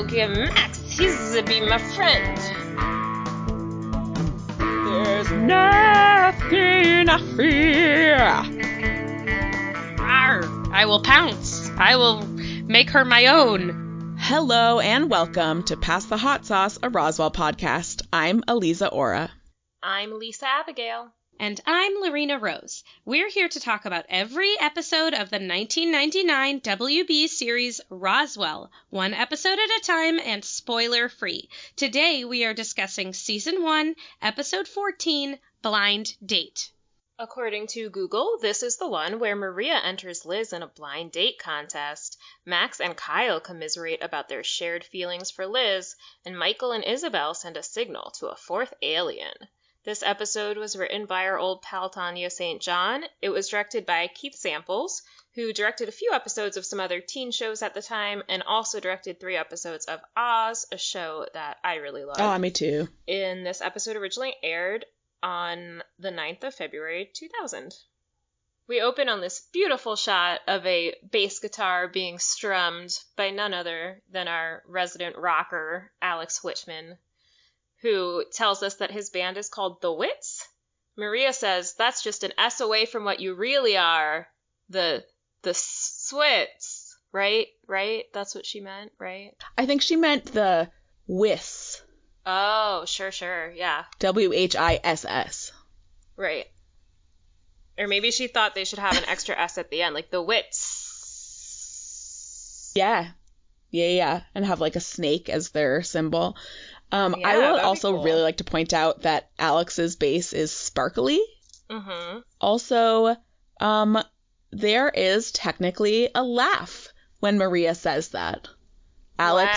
go get Max. He's to be my friend. There's nothing I fear. Arr, I will pounce. I will make her my own. Hello and welcome to Pass the Hot Sauce, a Roswell podcast. I'm Eliza Ora. I'm Lisa Abigail. And I'm Lorena Rose. We're here to talk about every episode of the 1999 WB series Roswell, one episode at a time and spoiler-free. Today we are discussing Season 1, Episode 14, Blind Date. According to Google, this is the one where Maria enters Liz in a blind date contest. Max and Kyle commiserate about their shared feelings for Liz, and Michael and Isabel send a signal to a fourth alien. This episode was written by our old pal Tanya St. John. It was directed by Keith Samples, who directed a few episodes of some other teen shows at the time, and also directed 3 episodes of Oz, a show that I really loved. Oh, me too. And this episode originally aired on the 9th of February, 2000. We open on this beautiful shot of a bass guitar being strummed by none other than our resident rocker, Alex Whitman, who tells us that his band is called The Wits. Maria says that's just an S away from what you really are, the Swits, right? Right? That's what she meant, right? I think she meant the WISS. Oh, sure, yeah. WHISS. Right. Or maybe she thought they should have an extra S at the end, like The Wits. Yeah. And have like a snake as their symbol. I would also cool. really like to point out that Alex's bass is sparkly. Mm-hmm. Also, there is technically a laugh when Maria says that. Alex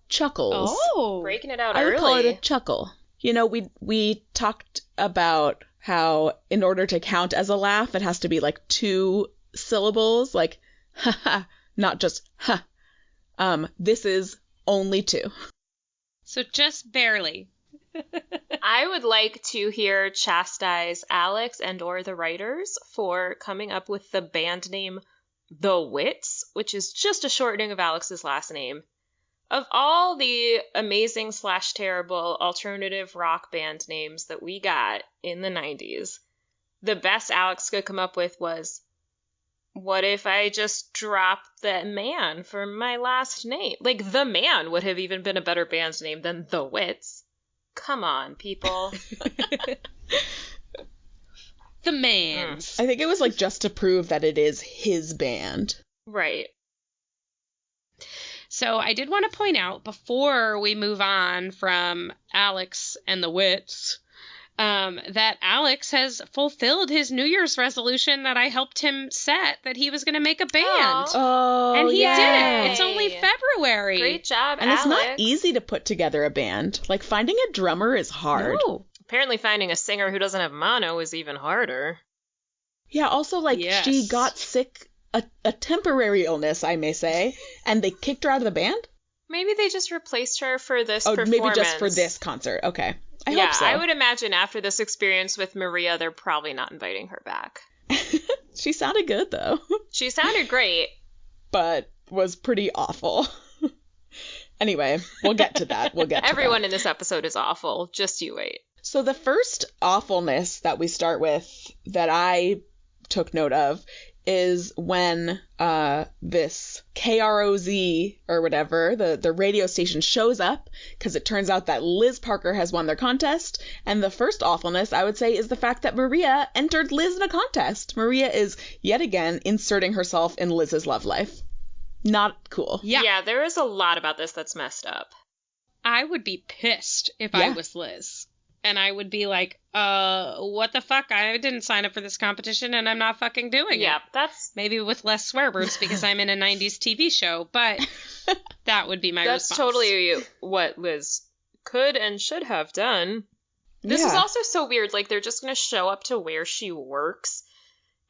chuckles. Oh, breaking it out I early. would call it a chuckle. You know, we talked about how in order to count as a laugh, it has to be like 2 syllables, like ha ha, not just ha. This is only 2. so just barely. I would like to hear chastise Alex and or the writers for coming up with the band name The Wits, which is just a shortening of Alex's last name. Of all the amazing / terrible alternative rock band names that we got in the 90s, the best Alex could come up with was, what if I just dropped the man for my last name? Like, The Man would have even been a better band name than The Wits. Come on, people. The Man. I think it was like just to prove that it is his band. Right. So I did want to point out, before we move on from Alex and the Wits, that Alex has fulfilled his New Year's resolution that I helped him set, that he was going to make a band. Oh, and he yay. did it. It's only February. Great job, And Alex. it's not easy to put together a band. Like, finding a drummer is hard. No. Apparently finding a singer who doesn't have mono is even harder. Yeah, also, like, Yes. she got sick, a temporary illness, I may say, and they kicked her out of the band? Maybe they just replaced her for this Oh, performance. maybe just for this concert. Okay. I Yeah, hope so. I would imagine after this experience with Maria, they're probably not inviting her back. She sounded good, though, She sounded great. but was pretty awful. Anyway, we'll get to that. Everyone in this episode is awful. Just you wait. So the first awfulness that we start with that I took note of is when this KROZ or whatever, the radio station shows up, because it turns out that Liz Parker has won their contest. And the first awfulness, I would say, is the fact that Maria entered Liz in a contest. Maria is yet again inserting herself in Liz's love life. Not cool. Yeah. There is a lot about this that's messed up. I would be pissed if I was Liz. And I would be like, what the fuck? I didn't sign up for this competition and I'm not fucking doing it. Yeah, that's Maybe with less swear words because I'm in a 90s TV show, but that would be my response. totally what Liz could and should have done. This is also so weird. Like, they're just going to show up to where she works.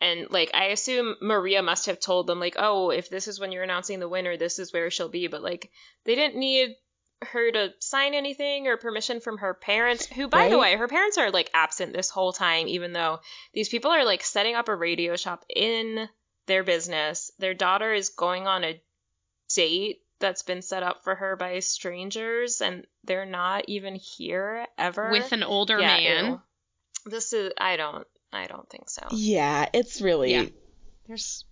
And, like, I assume Maria must have told them, like, oh, if this is when you're announcing the winner, this is where she'll be. But, like, they didn't need her to sign anything or permission from her parents, who, by the way, her parents are, like, absent this whole time, even though these people are, like, setting up a radio shop in their business. Their daughter is going on a date that's been set up for her by strangers, and they're not even here ever. With an older man. Ew. This is, I don't think so. Yeah, it's really... Yeah. There's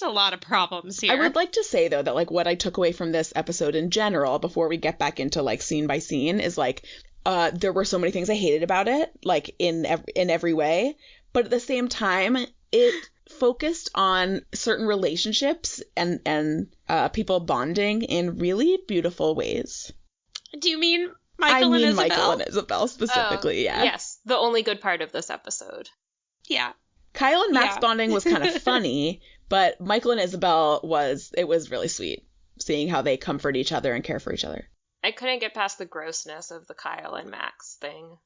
a lot of problems here. I would like to say, though, that, like, what I took away from this episode in general, before we get back into, like, scene by scene, is, like, there were so many things I hated about it, like, in every way. But at the same time, it focused on certain relationships and people bonding in really beautiful ways. Do you mean Michael and Isabel? Michael and Isabel specifically, yeah. Yes, the only good part of this episode. Yeah. Kyle and Max bonding was kind of funny, but Michael and Isabel was really sweet, seeing how they comfort each other and care for each other. I couldn't get past the grossness of the Kyle and Max thing.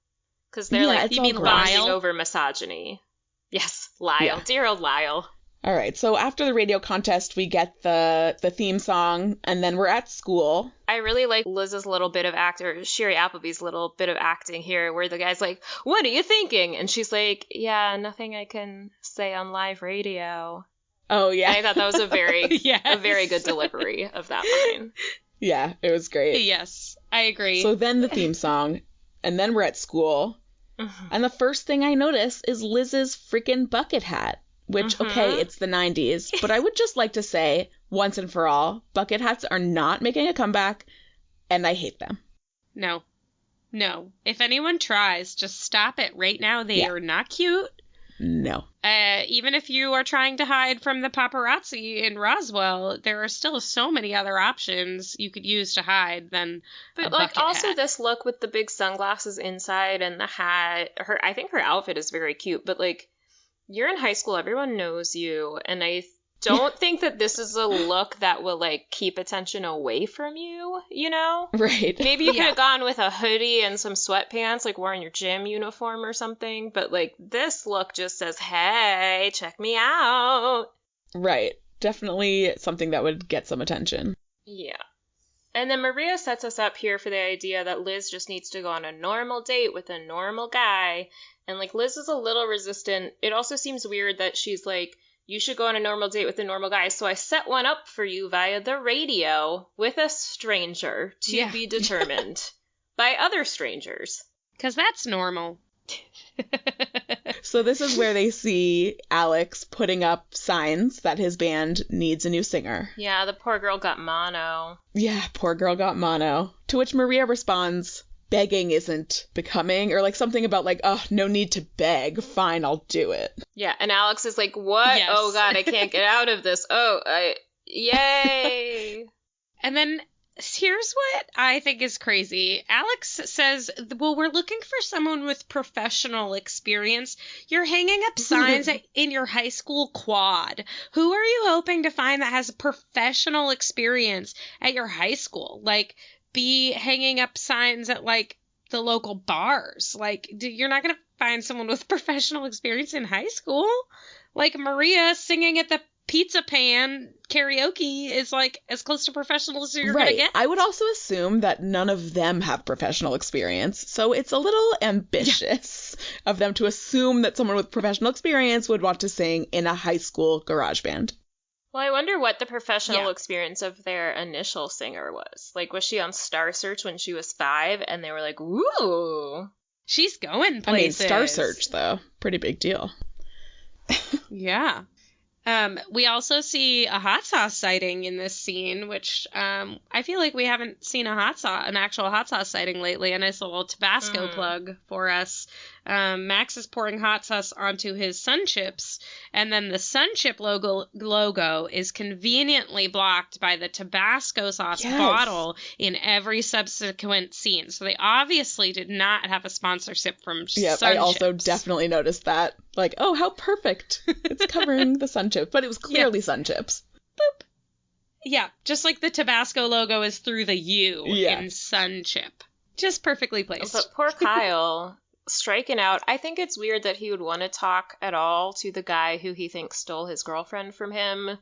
Because they're like, you mean bonding Lyle? over misogyny. Yes, Lyle. Yeah. Dear old Lyle. All right, so after the radio contest, we get the theme song, and then we're at school. I really like Liz's little bit of Sherry Appleby's little bit of acting here, where the guy's like, "What are you thinking?" And she's like, "Yeah, nothing I can say on live radio." Oh, yeah. And I thought that was a very, Yes. a very good delivery of that line. Yeah, it was great. Yes, I agree. So then the theme song, and then we're at school, and the first thing I notice is Liz's freaking bucket hat. Which, okay, it's the 90s, but I would just like to say, once and for all, bucket hats are not making a comeback, and I hate them. No. If anyone tries, just stop it right now. They are not cute. No. Even if you are trying to hide from the paparazzi in Roswell, there are still so many other options you could use to hide than But a like bucket also hat. this look with the big sunglasses inside and the hat. I think her outfit is very cute, but like you're in high school, everyone knows you, and I don't think that this is a look that will like keep attention away from you, you know? Right. Maybe you could have gone with a hoodie and some sweatpants, like wearing your gym uniform or something, but like this look just says, "Hey, check me out." Right. Definitely something that would get some attention. Yeah. And then Maria sets us up here for the idea that Liz just needs to go on a normal date with a normal guy. And like Liz is a little resistant. It also seems weird that she's like, "You should go on a normal date with a normal guy. So I set one up for you via the radio with a stranger to be determined by other strangers." Because that's normal. So this is where they see Alex putting up signs that his band needs a new singer. Yeah, the poor girl got mono. Yeah, poor girl got mono. To which Maria responds, "Begging isn't becoming," or like something about like, "Oh, no need to beg. Fine, I'll do it." Yeah, and Alex is like, "What? Yes. Oh God, I can't get out of this. Yay." And then here's what I think is crazy. Alex says, "Well, we're looking for someone with professional experience. You're hanging up signs in your high school quad. Who are you hoping to find that has professional experience at your high school? Like, be hanging up signs at, like, the local bars. Like, you're not going to find someone with professional experience in high school. Like, Maria singing at the Pizza Pan karaoke is like as close to professional as you're gonna get." I would also assume that none of them have professional experience, so it's a little ambitious of them to assume that someone with professional experience would want to sing in a high school garage band. Well, I wonder what the professional experience of their initial singer was. Like, was she on Star Search when she was 5 and they were like, "Ooh." She's going places. I mean, Star Search, though. Pretty big deal. Yeah. We also see a hot sauce sighting in this scene, which I feel like we haven't seen an actual hot sauce sighting lately. A nice little Tabasco plug for us. Max is pouring hot sauce onto his Sun Chips, and then the Sun Chip logo is conveniently blocked by the Tabasco sauce bottle in every subsequent scene. So they obviously did not have a sponsorship from Sun Chips. I also definitely noticed that. Like, oh, how perfect. It's covering the Sun Chips, but it was clearly Sun Chips. Boop. Yeah, just like the Tabasco logo is through the U in Sun Chip. Just perfectly placed. But poor Kyle, striking out. I think it's weird that he would want to talk at all to the guy who he thinks stole his girlfriend from him.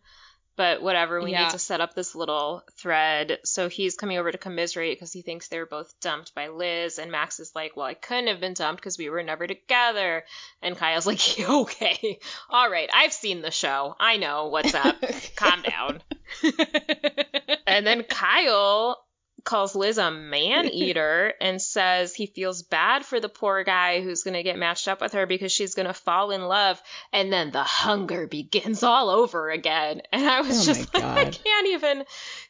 But whatever, we Yeah. need to set up this little thread. So he's coming over to commiserate because he thinks they're both dumped by Liz. And Max is like, well, I couldn't have been dumped because we were never together. And Kyle's like, okay, all right, I've seen the show. I know what's up. Calm down. And then Kyle calls Liz a man-eater and says he feels bad for the poor guy who's going to get matched up with her because she's going to fall in love, and then the hunger begins all over again. And I was just like, I can't even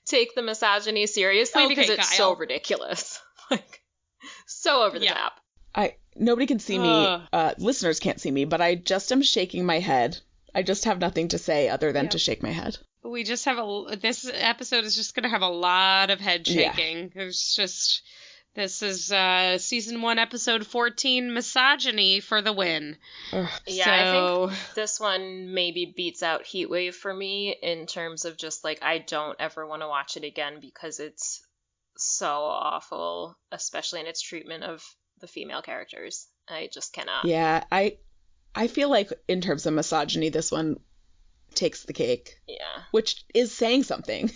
take the misogyny seriously because it's Kyle. so ridiculous. Like, so over the top. Nobody can see me, listeners can't see me, but I just am shaking my head. I just have nothing to say other than to shake my head. We just have this episode is just going to have a lot of head shaking. Yeah. This is season 1, episode 14, misogyny for the win. Yeah, I think this one maybe beats out Heatwave for me in terms of just like, I don't ever want to watch it again because it's so awful, especially in its treatment of the female characters. I just cannot. Yeah, I feel like in terms of misogyny, this one takes the cake. Yeah. Which is saying something,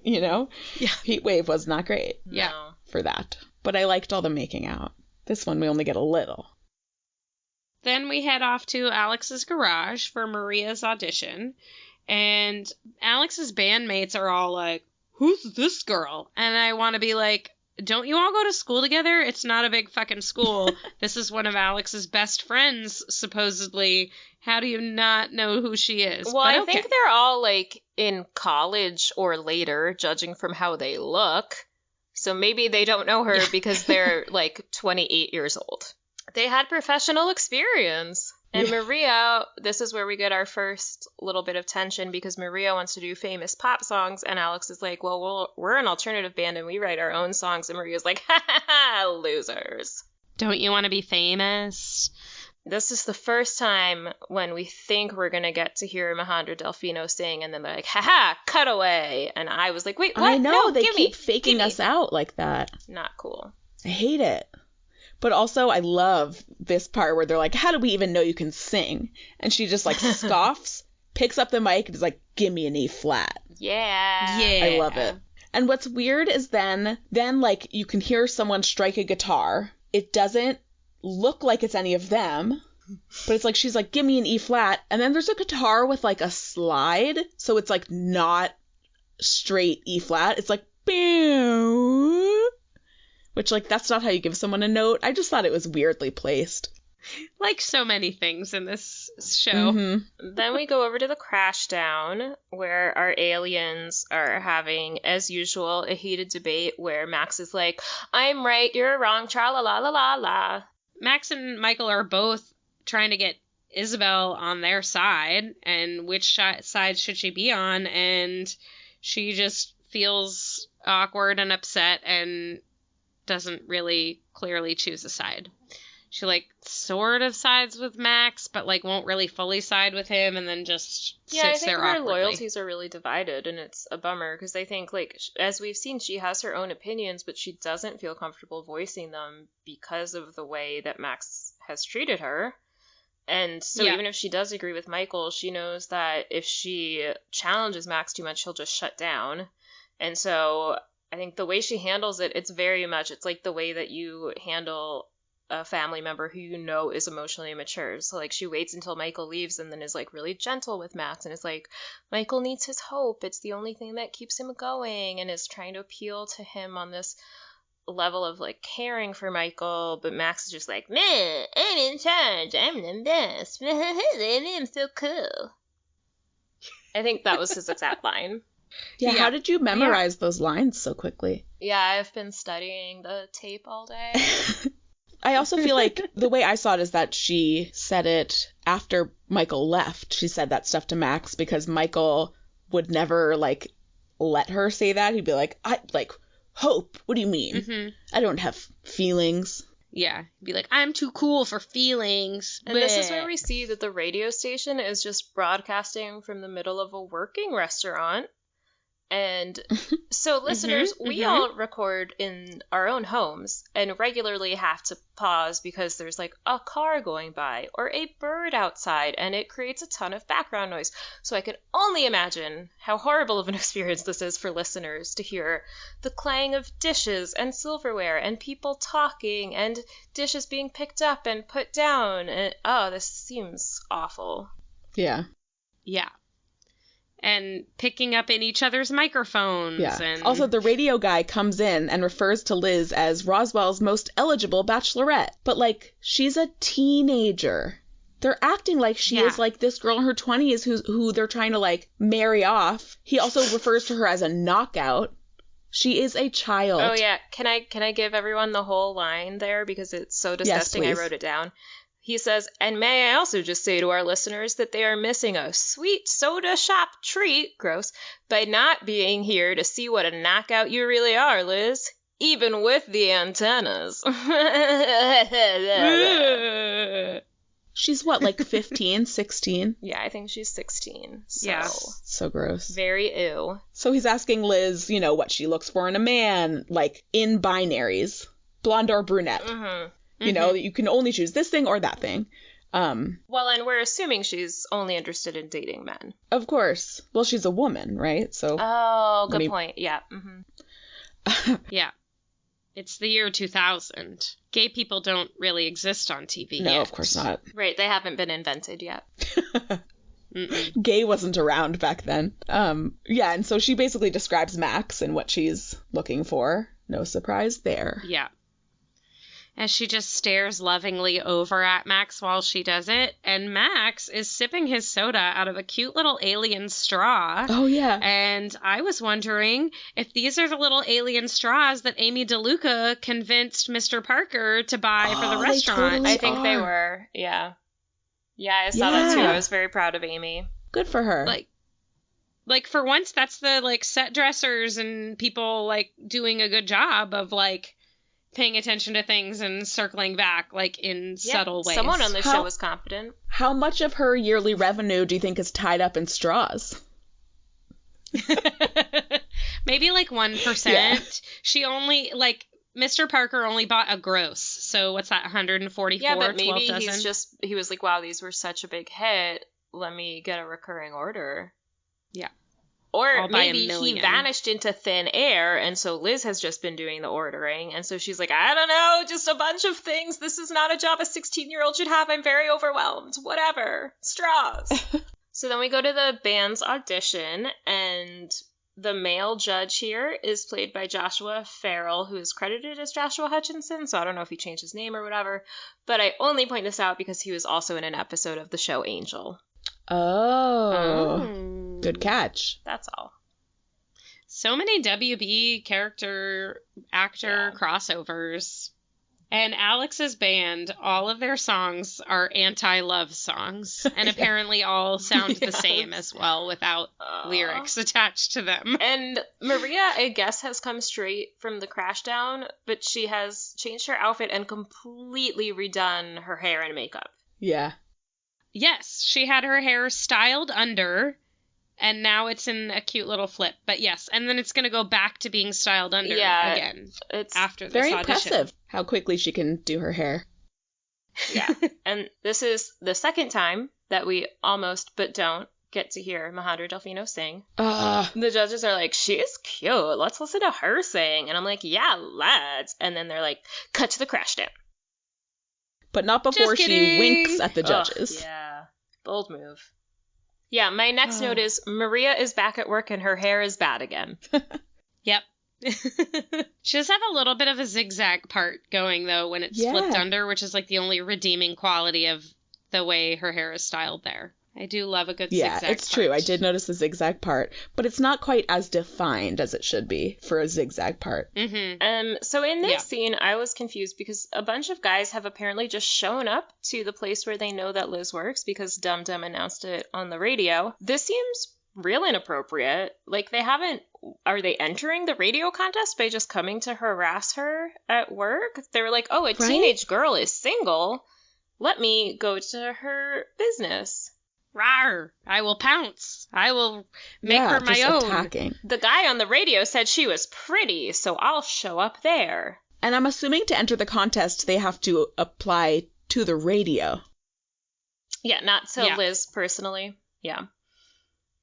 you know? Yeah. Heatwave was not great. Yeah. For that. But I liked all the making out. This one we only get a little. Then we head off to Alex's garage for Maria's audition. And Alex's bandmates are all like, who's this girl? And I want to be like, don't you all go to school together? It's not a big fucking school. This is one of Alex's best friends, supposedly. How do you not know who she is? Well, I think they're all, like, in college or later, judging from how they look. So maybe they don't know her because they're, like, 28 years old. They had professional experience. And Maria, this is where we get our first little bit of tension because Maria wants to do famous pop songs. And Alex is like, well, we're an alternative band and we write our own songs. And Maria's like, ha ha ha, losers. Don't you want to be famous? This is the first time when we think we're going to get to hear Alejandro Delfino sing. And then they're like, ha ha, cut away. And I was like, wait, what? I know, no, they keep faking us out like that. Not cool. I hate it. But also, I love this part where they're like, how do we even know you can sing? And she just, like, scoffs, picks up the mic, and is like, give me an E flat. Yeah. I love it. And what's weird is then, like, you can hear someone strike a guitar. It doesn't look like it's any of them. But it's like, she's like, give me an E flat. And then there's a guitar with, like, a slide. So it's, like, not straight E flat. It's like, boom. Which, like, that's not how you give someone a note. I just thought it was weirdly placed. Like so many things in this show. Mm-hmm. Then we go over to the crash down, where our aliens are having, as usual, a heated debate where Max is like, I'm right, you're wrong, tra-la-la-la-la-la. Max and Michael are both trying to get Isabel on their side, and which side should she be on? And she just feels awkward and upset and doesn't really clearly choose a side. She, like, sort of sides with Max, but, like, won't really fully side with him, and then just sits there awkwardly. I think her loyalties are really divided, and it's a bummer, because I think, like, as we've seen, she has her own opinions, but she doesn't feel comfortable voicing them because of the way that Max has treated her. And so even if she does agree with Michael, she knows that if she challenges Max too much, he'll just shut down. And so I think the way she handles it, it's very much, it's like the way that you handle a family member who you know is emotionally immature. So, like, she waits until Michael leaves and then is, like, really gentle with Max and is like, Michael needs his hope. It's the only thing that keeps him going, and is trying to appeal to him on this level of, like, caring for Michael. But Max is just like, man, I'm in charge. I'm the best. I'm so cool. I think that was his exact line. Yeah, how did you memorize those lines so quickly? Yeah, I've been studying the tape all day. I also feel like the way I saw it is that she said it after Michael left. She said that stuff to Max because Michael would never, like, let her say that. He'd be like, hope? What do you mean? Mm-hmm. I don't have feelings. Yeah, he'd be like, I'm too cool for feelings. And this is where we see that the radio station is just broadcasting from the middle of a working restaurant. And so, listeners, we all record in our own homes and regularly have to pause because there's like a car going by or a bird outside, and it creates a ton of background noise. So I can only imagine how horrible of an experience this is for listeners to hear the clang of dishes and silverware and people talking and dishes being picked up and put down. And, oh, this seems awful. Yeah. Yeah. And picking up in each other's microphones. Yeah. And Also, the radio guy comes in and refers to Liz as Roswell's most eligible bachelorette. But, like, she's a teenager. They're acting like she is, like, this girl in her 20s who they're trying to, like, marry off. He also refers to her as a knockout. She is a child. Oh, yeah. Can I give everyone the whole line there? Because it's so disgusting, yes, I wrote it down. He says, and may I also just say to our listeners that they are missing a sweet soda shop treat, gross, by not being here to see what a knockout you really are, Liz. Even with the antennas. She's what, like 15, 16? Yeah, I think she's 16. So. Yeah. So gross. Very ew. So he's asking Liz, you know, what she looks for in a man, like in binaries, blonde or brunette. Mm-hmm. You know, you can only choose this thing or that thing. Well, and we're assuming she's only interested in dating men. Of course. Well, she's a woman, right? So. Oh, good point. Yeah. Mm-hmm. Yeah. It's the year 2000. Gay people don't really exist on TV No, yet. of course not. Right, they haven't been invented yet. Gay wasn't around back then. Yeah, and so she basically describes Max and what she's looking for. No surprise there. Yeah. As she just stares lovingly over at Max while she does it, and Max is sipping his soda out of a cute little alien straw. Oh, yeah. And I was wondering if these are the little alien straws that Amy DeLuca convinced Mr. Parker to buy for the they restaurant. totally I think they are. were. Yeah. Yeah, I saw that too. Yeah. I was very proud of Amy. Good for her. Like for once, that's the, like, set dressers and people, like, doing a good job of, like, paying attention to things and circling back, like, in subtle ways. Someone on the show was competent. How much of her yearly revenue do you think is tied up in straws? Maybe, like, 1%. Yeah. She only, like, Mr. Parker only bought a gross. So what's that, 144? Yeah, but maybe 12 dozen? he was like, wow, these were such a big hit. Let me get a recurring order. Yeah. Or I'll buy maybe $1 million. he vanished into thin air, and so Liz has just been doing the ordering, and so she's like, I don't know, just a bunch of things. This is not a job a 16-year-old should have. I'm very overwhelmed. Whatever. Straws. So then we go to the band's audition, and the male judge here is played by Joshua Farrell, who is credited as Joshua Hutchinson, so I don't know if he changed his name or whatever, but I only point this out because he was also in an episode of the show Angel. Oh. Good catch. That's all. So many WB character actor crossovers. And Alex's band, all of their songs are anti-love songs, and apparently all sound the same as well without lyrics attached to them. And Maria, I guess, has come straight from the Crashdown, but she has changed her outfit and completely redone her hair and makeup. Yeah. Yes, she had her hair styled under, and now it's in a cute little flip. But yes, and then it's going to go back to being styled under again it's after this Very audition. impressive how quickly she can do her hair. Yeah. And this is the second time that we almost but don't get to hear Mahendra Delfino sing. The judges are like, she is cute. Let's listen to her sing. And I'm like, yeah, let's. And then they're like, cut to the Crashdown. But not before Just she kidding. winks at the judges. Yeah. Bold move. Yeah, my next note is Maria is back at work and her hair is bad again. Yep. She does have a little bit of a zigzag part going, though, when it's flipped under, which is like the only redeeming quality of the way her hair is styled there. I do love a good zigzag Yeah, it's part. true. I did notice the zigzag part, but it's not quite as defined as it should be for a zigzag part. Mm-hmm. So in this scene, I was confused because a bunch of guys have apparently just shown up to the place where they know that Liz works because Dum Dum announced it on the radio. This seems real inappropriate. Like, are they entering the radio contest by just coming to harass her at work? They were like, oh, a teenage girl is single. Let me go to her business. Rawr! I will pounce. I will make her my just own. Attacking. The guy on the radio said she was pretty, so I'll show up there. And I'm assuming to enter the contest, they have to apply to the radio. Yeah, not to Liz personally. Yeah.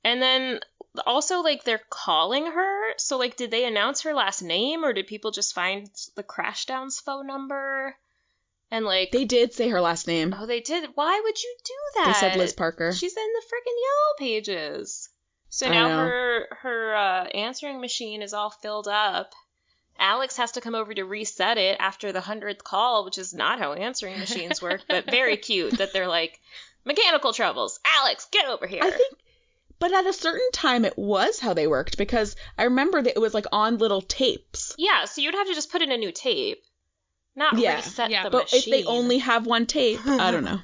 And then also, like, they're calling her. So, like, did they announce her last name, or did people just find the Crashdown's phone number? And, like... They did say her last name. Oh, they did? Why would you do that? They said Liz Parker. She's in the freaking Yellow Pages. So now her answering machine is all filled up. Alex has to come over to reset it after the 100th call, which is not how answering machines work, but very cute that they're like, mechanical troubles. Alex, get over here. I think, but at a certain time it was how they worked, because I remember that it was like on little tapes. Yeah, so you'd have to just put in a new tape. Not reset the but machine. If they only have one tape, I don't know.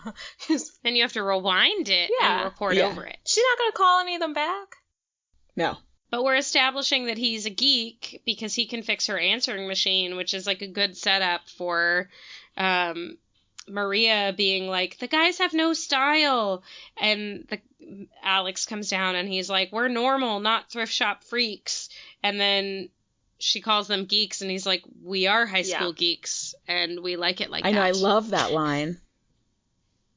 Then you have to rewind it and report over it. She's not going to call any of them back? No. But we're establishing that he's a geek because he can fix her answering machine, which is like a good setup for Maria being like, the guys have no style. And Alex comes down and he's like, we're normal, not thrift shop freaks. And then she calls them geeks, and he's like, we are high school geeks, and we like it like that. I know, I love that line.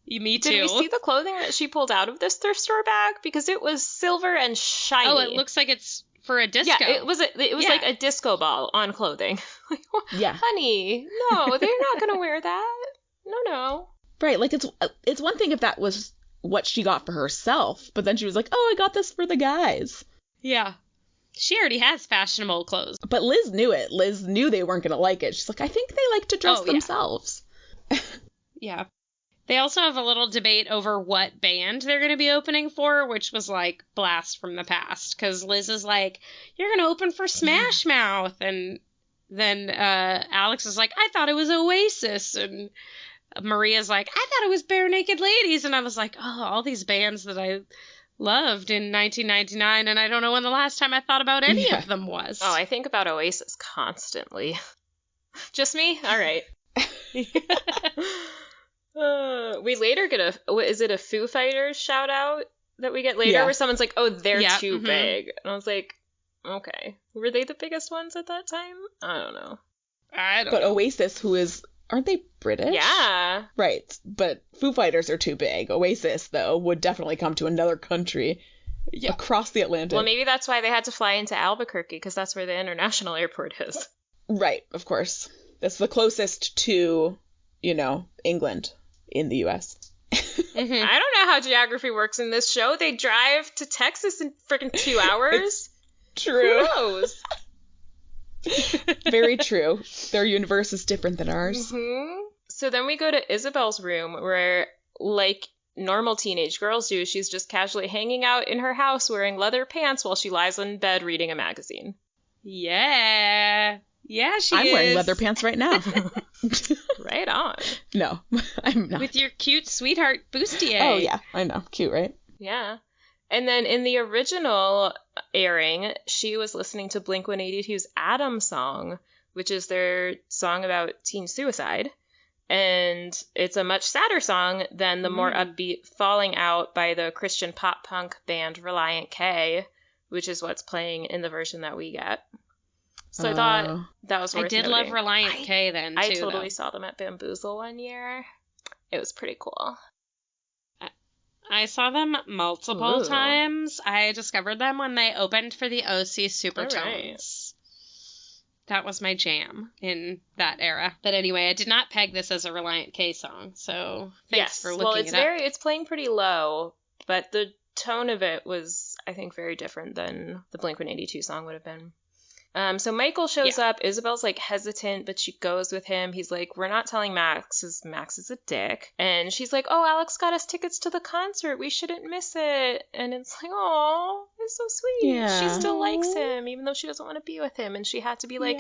Me too. Did we see the clothing that she pulled out of this thrift store bag? Because it was silver and shiny. Oh, it looks like it's for a disco. Yeah, it was like a disco ball on clothing. Yeah. Honey, no, they're not going to wear that. No. Right, like it's one thing if that was what she got for herself, but then she was like, oh, I got this for the guys. Yeah. She already has fashionable clothes. But Liz knew it. Liz knew they weren't going to like it. She's like, I think they like to dress themselves. Yeah. They also have a little debate over what band they're going to be opening for, which was like blast from the past. Because Liz is like, you're going to open for Smash Mouth. And then Alex is like, I thought it was Oasis. And Maria's like, I thought it was Bare Naked Ladies. And I was like, oh, all these bands that I loved in 1999, and I don't know when the last time I thought about any of them was. Oh, I think about Oasis constantly. Just me? All right. We later get is it a Foo Fighters shout out that we get later where someone's like, oh, they're too big. And I was like, okay. Were they the biggest ones at that time? I don't know. But Oasis, who is... Aren't they British? Yeah. Right. But Foo Fighters are too big. Oasis, though, would definitely come to another country across the Atlantic. Well, maybe that's why they had to fly into Albuquerque, because that's where the international airport is. Right, of course. That's the closest to, England in the U.S. I don't know how geography works in this show. They drive to Texas in freaking 2 hours. It's true. Who knows? Very true. Their universe is different than ours. Mm-hmm. So then we go to Isabel's room where, like normal teenage girls do, she's just casually hanging out in her house wearing leather pants while she lies in bed reading a magazine. Yeah. Yeah, I'm wearing leather pants right now. Right on. No, I'm not. With your cute sweetheart bustier. Oh, yeah. I know. Cute, right? Yeah. And then in the original airing, she was listening to Blink-182's Adam song, which is their song about teen suicide. And it's a much sadder song than the more upbeat Falling Out by the Christian pop punk band Relient K, which is what's playing in the version that we get. So I thought that was worth I did noting. love Relient K then, too. I totally saw them at Bamboozle one year. It was pretty cool. I saw them multiple times. I discovered them when they opened for the OC Supertones. Right. That was my jam in that era. But anyway, I did not peg this as a Relient K song, so thanks for looking it up. It's playing pretty low, but the tone of it was, I think, very different than the Blink-182 song would have been. So Michael shows up. Isabel's like hesitant, but she goes with him. He's like, we're not telling Max, because Max is a dick. And she's like, oh, Alex got us tickets to the concert. We shouldn't miss it. And it's like, oh, it's so sweet. Yeah. She still likes him, even though she doesn't want to be with him. And she had to be like,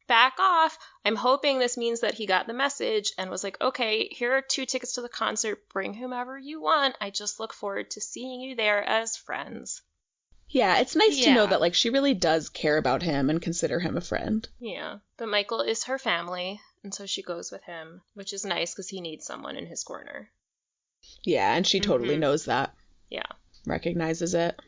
back off. I'm hoping this means that he got the message and was like, okay, here are 2 tickets to the concert. Bring whomever you want. I just look forward to seeing you there as friends. Yeah, it's nice to know that, like, she really does care about him and consider him a friend. Yeah, but Michael is her family, and so she goes with him, which is nice because he needs someone in his corner. Yeah, and she totally knows that. Yeah. recognizes it.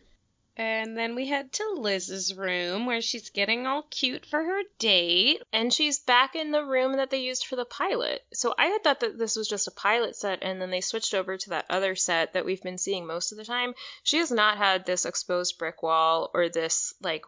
And then we head to Liz's room where she's getting all cute for her date. And she's back in the room that they used for the pilot. So I had thought that this was just a pilot set, and then they switched over to that other set that we've been seeing most of the time. She has not had this exposed brick wall or this, like,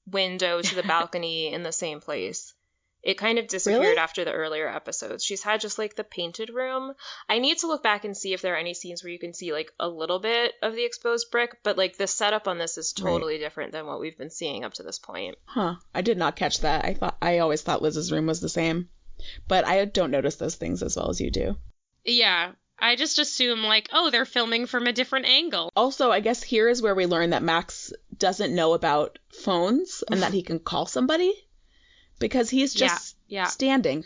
window to the balcony in the same place. It kind of disappeared Really? after the earlier episodes. She's had just, like, the painted room. I need to look back and see if there are any scenes where you can see, like, a little bit of the exposed brick, but, like, the setup on this is totally different than what we've been seeing up to this point. Huh. I did not catch that. I always thought Liz's room was the same. But I don't notice those things as well as you do. Yeah, I just assume, like, oh, they're filming from a different angle. Also, I guess here is where we learn that Max doesn't know about phones and that he can call somebody. Because he's just standing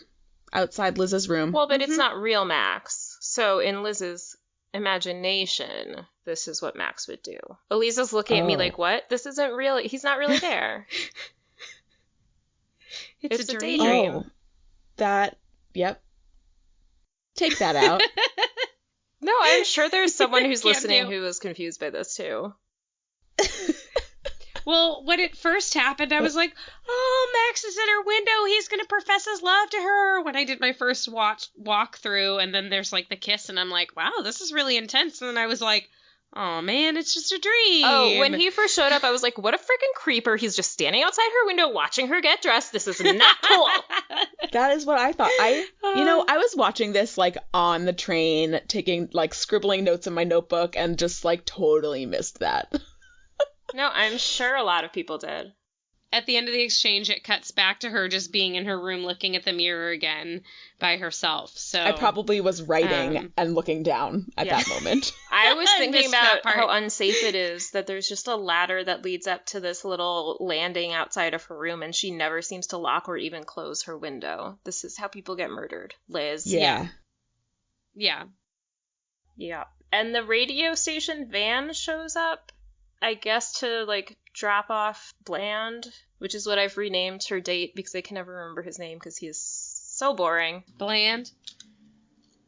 outside Liz's room. Well, but it's not real Max. So in Liz's imagination, this is what Max would do. Elisa's looking at me like, what? This isn't real. He's not really there. It's a dream. Oh, yep. Take that out. No, I'm sure there's someone who's Can't listening do. who was confused by this too. Well, when it first happened, I was like, oh, Max is at her window. He's going to profess his love to her. When I did my first walk through, and then there's, like, the kiss, and I'm like, wow, this is really intense. And then I was like, oh, man, it's just a dream. Oh, when he first showed up, I was like, what a freaking creeper. He's just standing outside her window watching her get dressed. This is not cool. That is what I thought. I was watching this, like, on the train, taking, like, scribbling notes in my notebook, and just, like, totally missed that. No, I'm sure a lot of people did. At the end of the exchange, it cuts back to her just being in her room looking at the mirror again by herself. So I probably was writing and looking down at that moment. I was thinking missed that about part. how unsafe it is that there's just a ladder that leads up to this little landing outside of her room, and she never seems to lock or even close her window. This is how people get murdered. Liz. Yeah. Yeah. Yeah. And the radio station van shows up, I guess, to, like, drop off Bland, which is what I've renamed her date because I can never remember his name because he is so boring. Bland.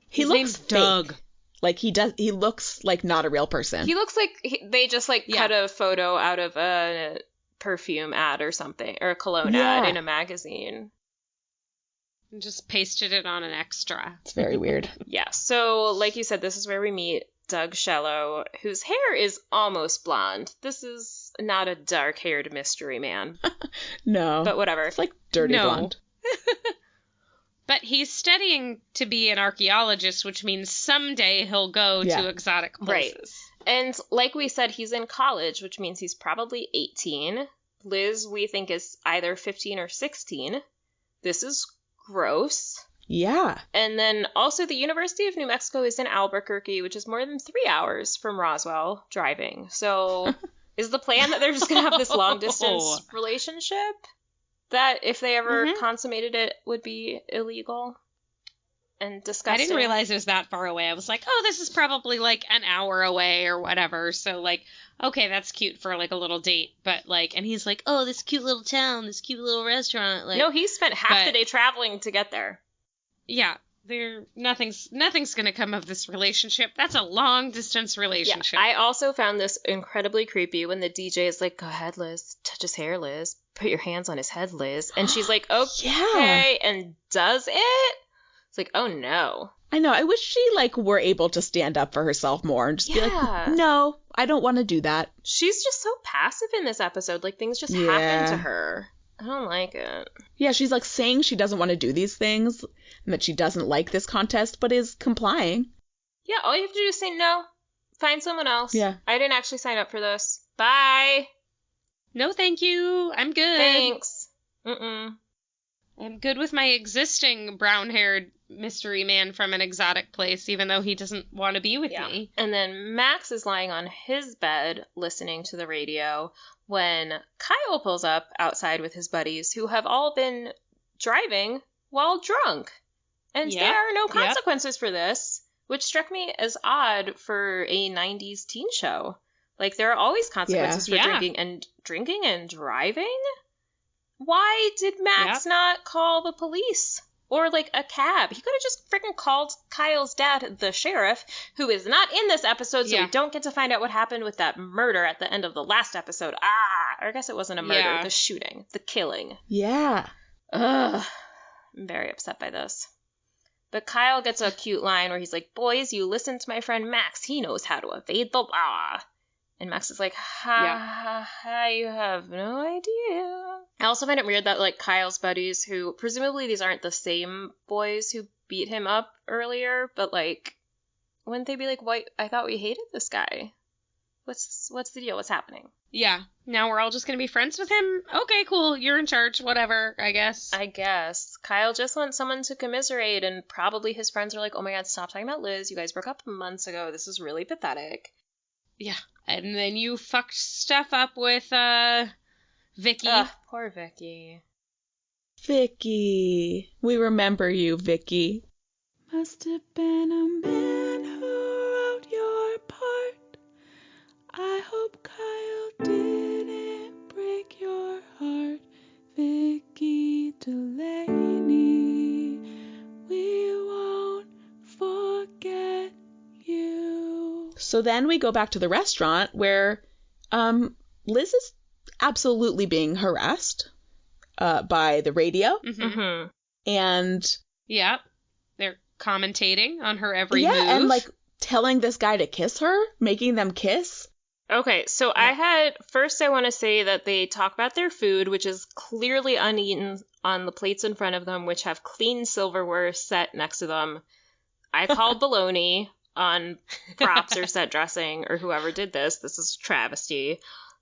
His name's looks fake. Doug. Like, he looks like not a real person. He looks like they just, like, cut a photo out of a perfume ad or something, or a cologne ad in a magazine. And just pasted it on an extra. It's very weird. Yeah, so, like you said, this is where we meet Doug Shello, whose hair is almost blonde. This is not a dark-haired mystery man. No. But whatever. It's like dirty blonde. But he's studying to be an archaeologist, which means someday he'll go to exotic places. Right. And like we said, he's in college, which means he's probably 18. Liz, we think, is either 15 or 16. This is gross. Yeah. And then also the University of New Mexico is in Albuquerque, which is more than 3 hours from Roswell driving. So is the plan that they're just going to have this long distance relationship that if they ever consummated it would be illegal and disgusting? I didn't realize it was that far away. I was like, oh, this is probably like an hour away or whatever. So like, okay, that's cute for like a little date. But like, and he's like, oh, this cute little town, this cute little restaurant. Like, no, he spent half the day traveling to get there. Yeah, nothing's gonna come of this relationship. That's a long distance relationship. Yeah, I also found this incredibly creepy when the DJ is like, "Go ahead, Liz, touch his hair, Liz. Put your hands on his head, Liz." And she's like, "Okay," and does it. It's like, oh no. I know. I wish she like were able to stand up for herself more and just be like, "No, I don't want to do that." She's just so passive in this episode. Like things just happen to her. I don't like it. Yeah, she's like saying she doesn't want to do these things and that she doesn't like this contest, but is complying. Yeah, all you have to do is say no. Find someone else. Yeah. I didn't actually sign up for this. Bye. No, thank you. I'm good. Thanks. I'm good with my existing brown-haired mystery man from an exotic place, even though he doesn't want to be with me. And then Max is lying on his bed listening to the radio when Kyle pulls up outside with his buddies who have all been driving while drunk. And there are no consequences for this, which struck me as odd for a 90s teen show. Like, there are always consequences for drinking and driving. Why did Max not call the police? Or, like, a cab. He could have just freaking called Kyle's dad, the sheriff, who is not in this episode, so we don't get to find out what happened with that murder at the end of the last episode. I guess it wasn't a murder. Yeah. The shooting. The killing. Yeah. Ugh. I'm very upset by this. But Kyle gets a cute line where he's like, boys, you listen to my friend Max. He knows how to evade the law. And Max is like, you have no idea. I also find it weird that, like, Kyle's buddies, who presumably these aren't the same boys who beat him up earlier, but, like, wouldn't they be like, "Why? I thought we hated this guy. What's the deal? What's happening?" Yeah. Now we're all just gonna be friends with him? Okay, cool. You're in charge. Whatever, I guess. Kyle just wants someone to commiserate, and probably his friends are like, oh my god, stop talking about Liz. You guys broke up months ago. This is really pathetic. Yeah. And then you fucked stuff up with, Vicky. Poor Vicky. Vicky. We remember you, Vicky. Must have been a man who wrote your part. I hope Kyle didn't break your heart. Vicky Delaney. We won't forget you. So then we go back to the restaurant where Liz is absolutely being harassed by the radio. Mm-hmm. And yeah, they're commentating on her every move. Yeah, and like telling this guy to kiss her, making them kiss. Okay, so I want to say that they talk about their food, which is clearly uneaten on the plates in front of them, which have clean silverware set next to them. I called baloney on props or set dressing or whoever did this. This is a travesty.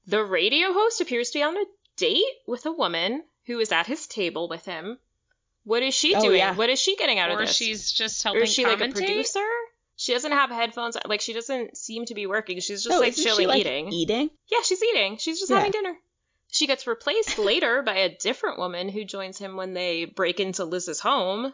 The radio host appears to be on a date with a woman who is at his table with him. What is she doing? Yeah. What is she getting out of this? Or she's just helping commentate? Or is she like a producer? She doesn't have headphones. Like, she doesn't seem to be working. She's just like chilling, eating. Eating? Yeah, she's eating. She's just having dinner. She gets replaced later by a different woman who joins him when they break into Liz's home.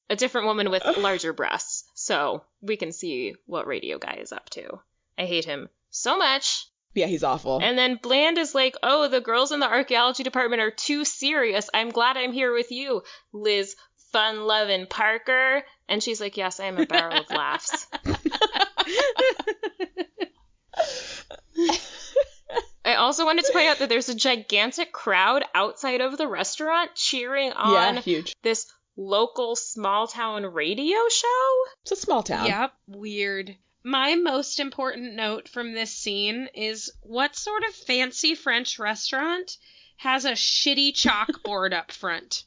A different woman with larger breasts. So we can see what radio guy is up to. I hate him so much. Yeah, he's awful. And then Bland is like, oh, the girls in the archaeology department are too serious. I'm glad I'm here with you, Liz fun-loving Parker. And she's like, yes, I am a barrel of laughs. I also wanted to point out that there's a gigantic crowd outside of the restaurant cheering on this local small-town radio show. It's a small town. Yep, weird. My most important note from this scene is, what sort of fancy French restaurant has a shitty chalkboard up front?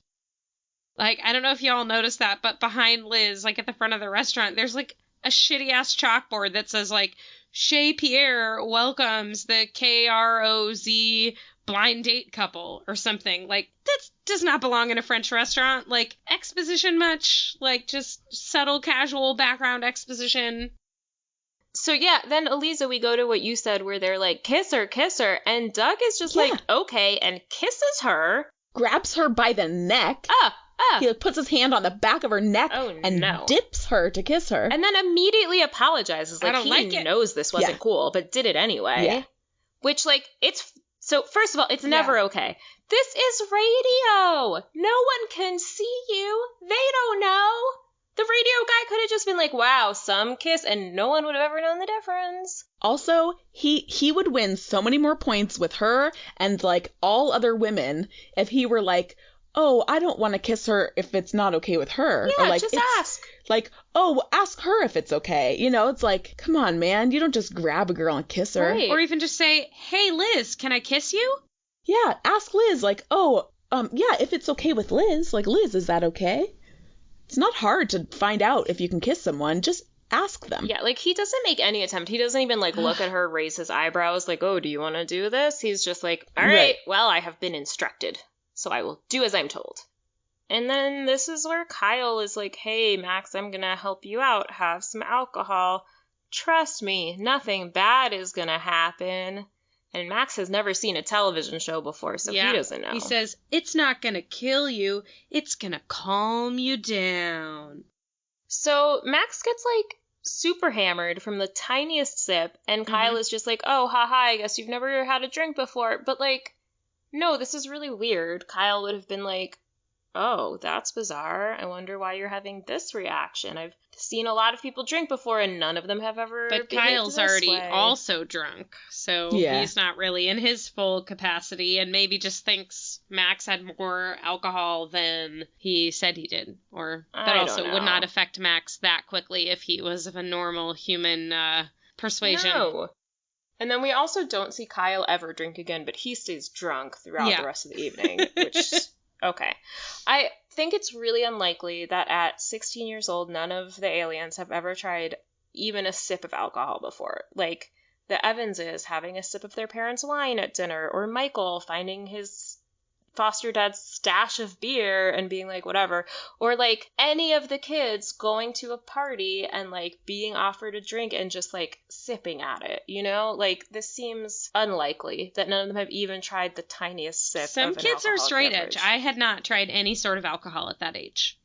Like, I don't know if y'all noticed that, but behind Liz, like at the front of the restaurant, there's like a shitty-ass chalkboard that says like, Chez Pierre welcomes the KROZ blind date couple or something. Like, that does not belong in a French restaurant. Like, exposition much? Like, just subtle, casual background exposition. So yeah, then Eliza, we go to what you said where they're like, kiss her, and Doug is just like, okay, and kisses her. Grabs her by the neck. He like, puts his hand on the back of her neck and dips her to kiss her. And then immediately apologizes. Like, he knows this wasn't cool, but did it anyway. Yeah. Which, like, so first of all, it's never okay. This is radio. No one can see you. They don't know. The radio guy could have just been like, wow, some kiss, and no one would have ever known the difference. Also, he would win so many more points with her and, like, all other women if he were like, oh, I don't want to kiss her if it's not okay with her. Yeah, or like, just ask. Like, oh, ask her if it's okay. You know, it's like, come on, man. You don't just grab a girl and kiss her. Right. Or even just say, hey, Liz, can I kiss you? Yeah, ask Liz, like, oh, yeah, if it's okay with Liz. Like, Liz, is that okay? It's not hard to find out if you can kiss someone. Just ask them. Yeah, like, he doesn't make any attempt. He doesn't even, like, look at her, raise his eyebrows, like, oh, do you want to do this? He's just like, all right, well, I have been instructed, so I will do as I'm told. And then this is where Kyle is like, hey, Max, I'm going to help you out. Have some alcohol. Trust me, nothing bad is going to happen. And Max has never seen a television show before, so he doesn't know. He says, it's not going to kill you. It's going to calm you down. So Max gets, like, super hammered from the tiniest sip, and Kyle is just like, oh, haha, I guess you've never had a drink before. But, like, no, this is really weird. Kyle would have been like, oh, that's bizarre. I wonder why you're having this reaction. I've seen a lot of people drink before, and none of them have ever But behaved Kyle's this already way. also drunk, so Yeah. he's not really in his full capacity, and maybe just thinks Max had more alcohol than he said he did. Or that I also don't would know. not affect Max that quickly if he was of a normal human persuasion. No. And then we also don't see Kyle ever drink again, but he stays drunk throughout Yeah. the rest of the evening, which, okay. I think it's really unlikely that at 16 years old, none of the aliens have ever tried even a sip of alcohol before. Like, the Evanses having a sip of their parents' wine at dinner, or Michael finding his foster dad's stash of beer and being like, whatever. Or, like, any of the kids going to a party and, like, being offered a drink and just, like, sipping at it, you know? Like, this seems unlikely that none of them have even tried the tiniest sip Some of an kids are alcoholic straight beverage. edge. I had not tried any sort of alcohol at that age.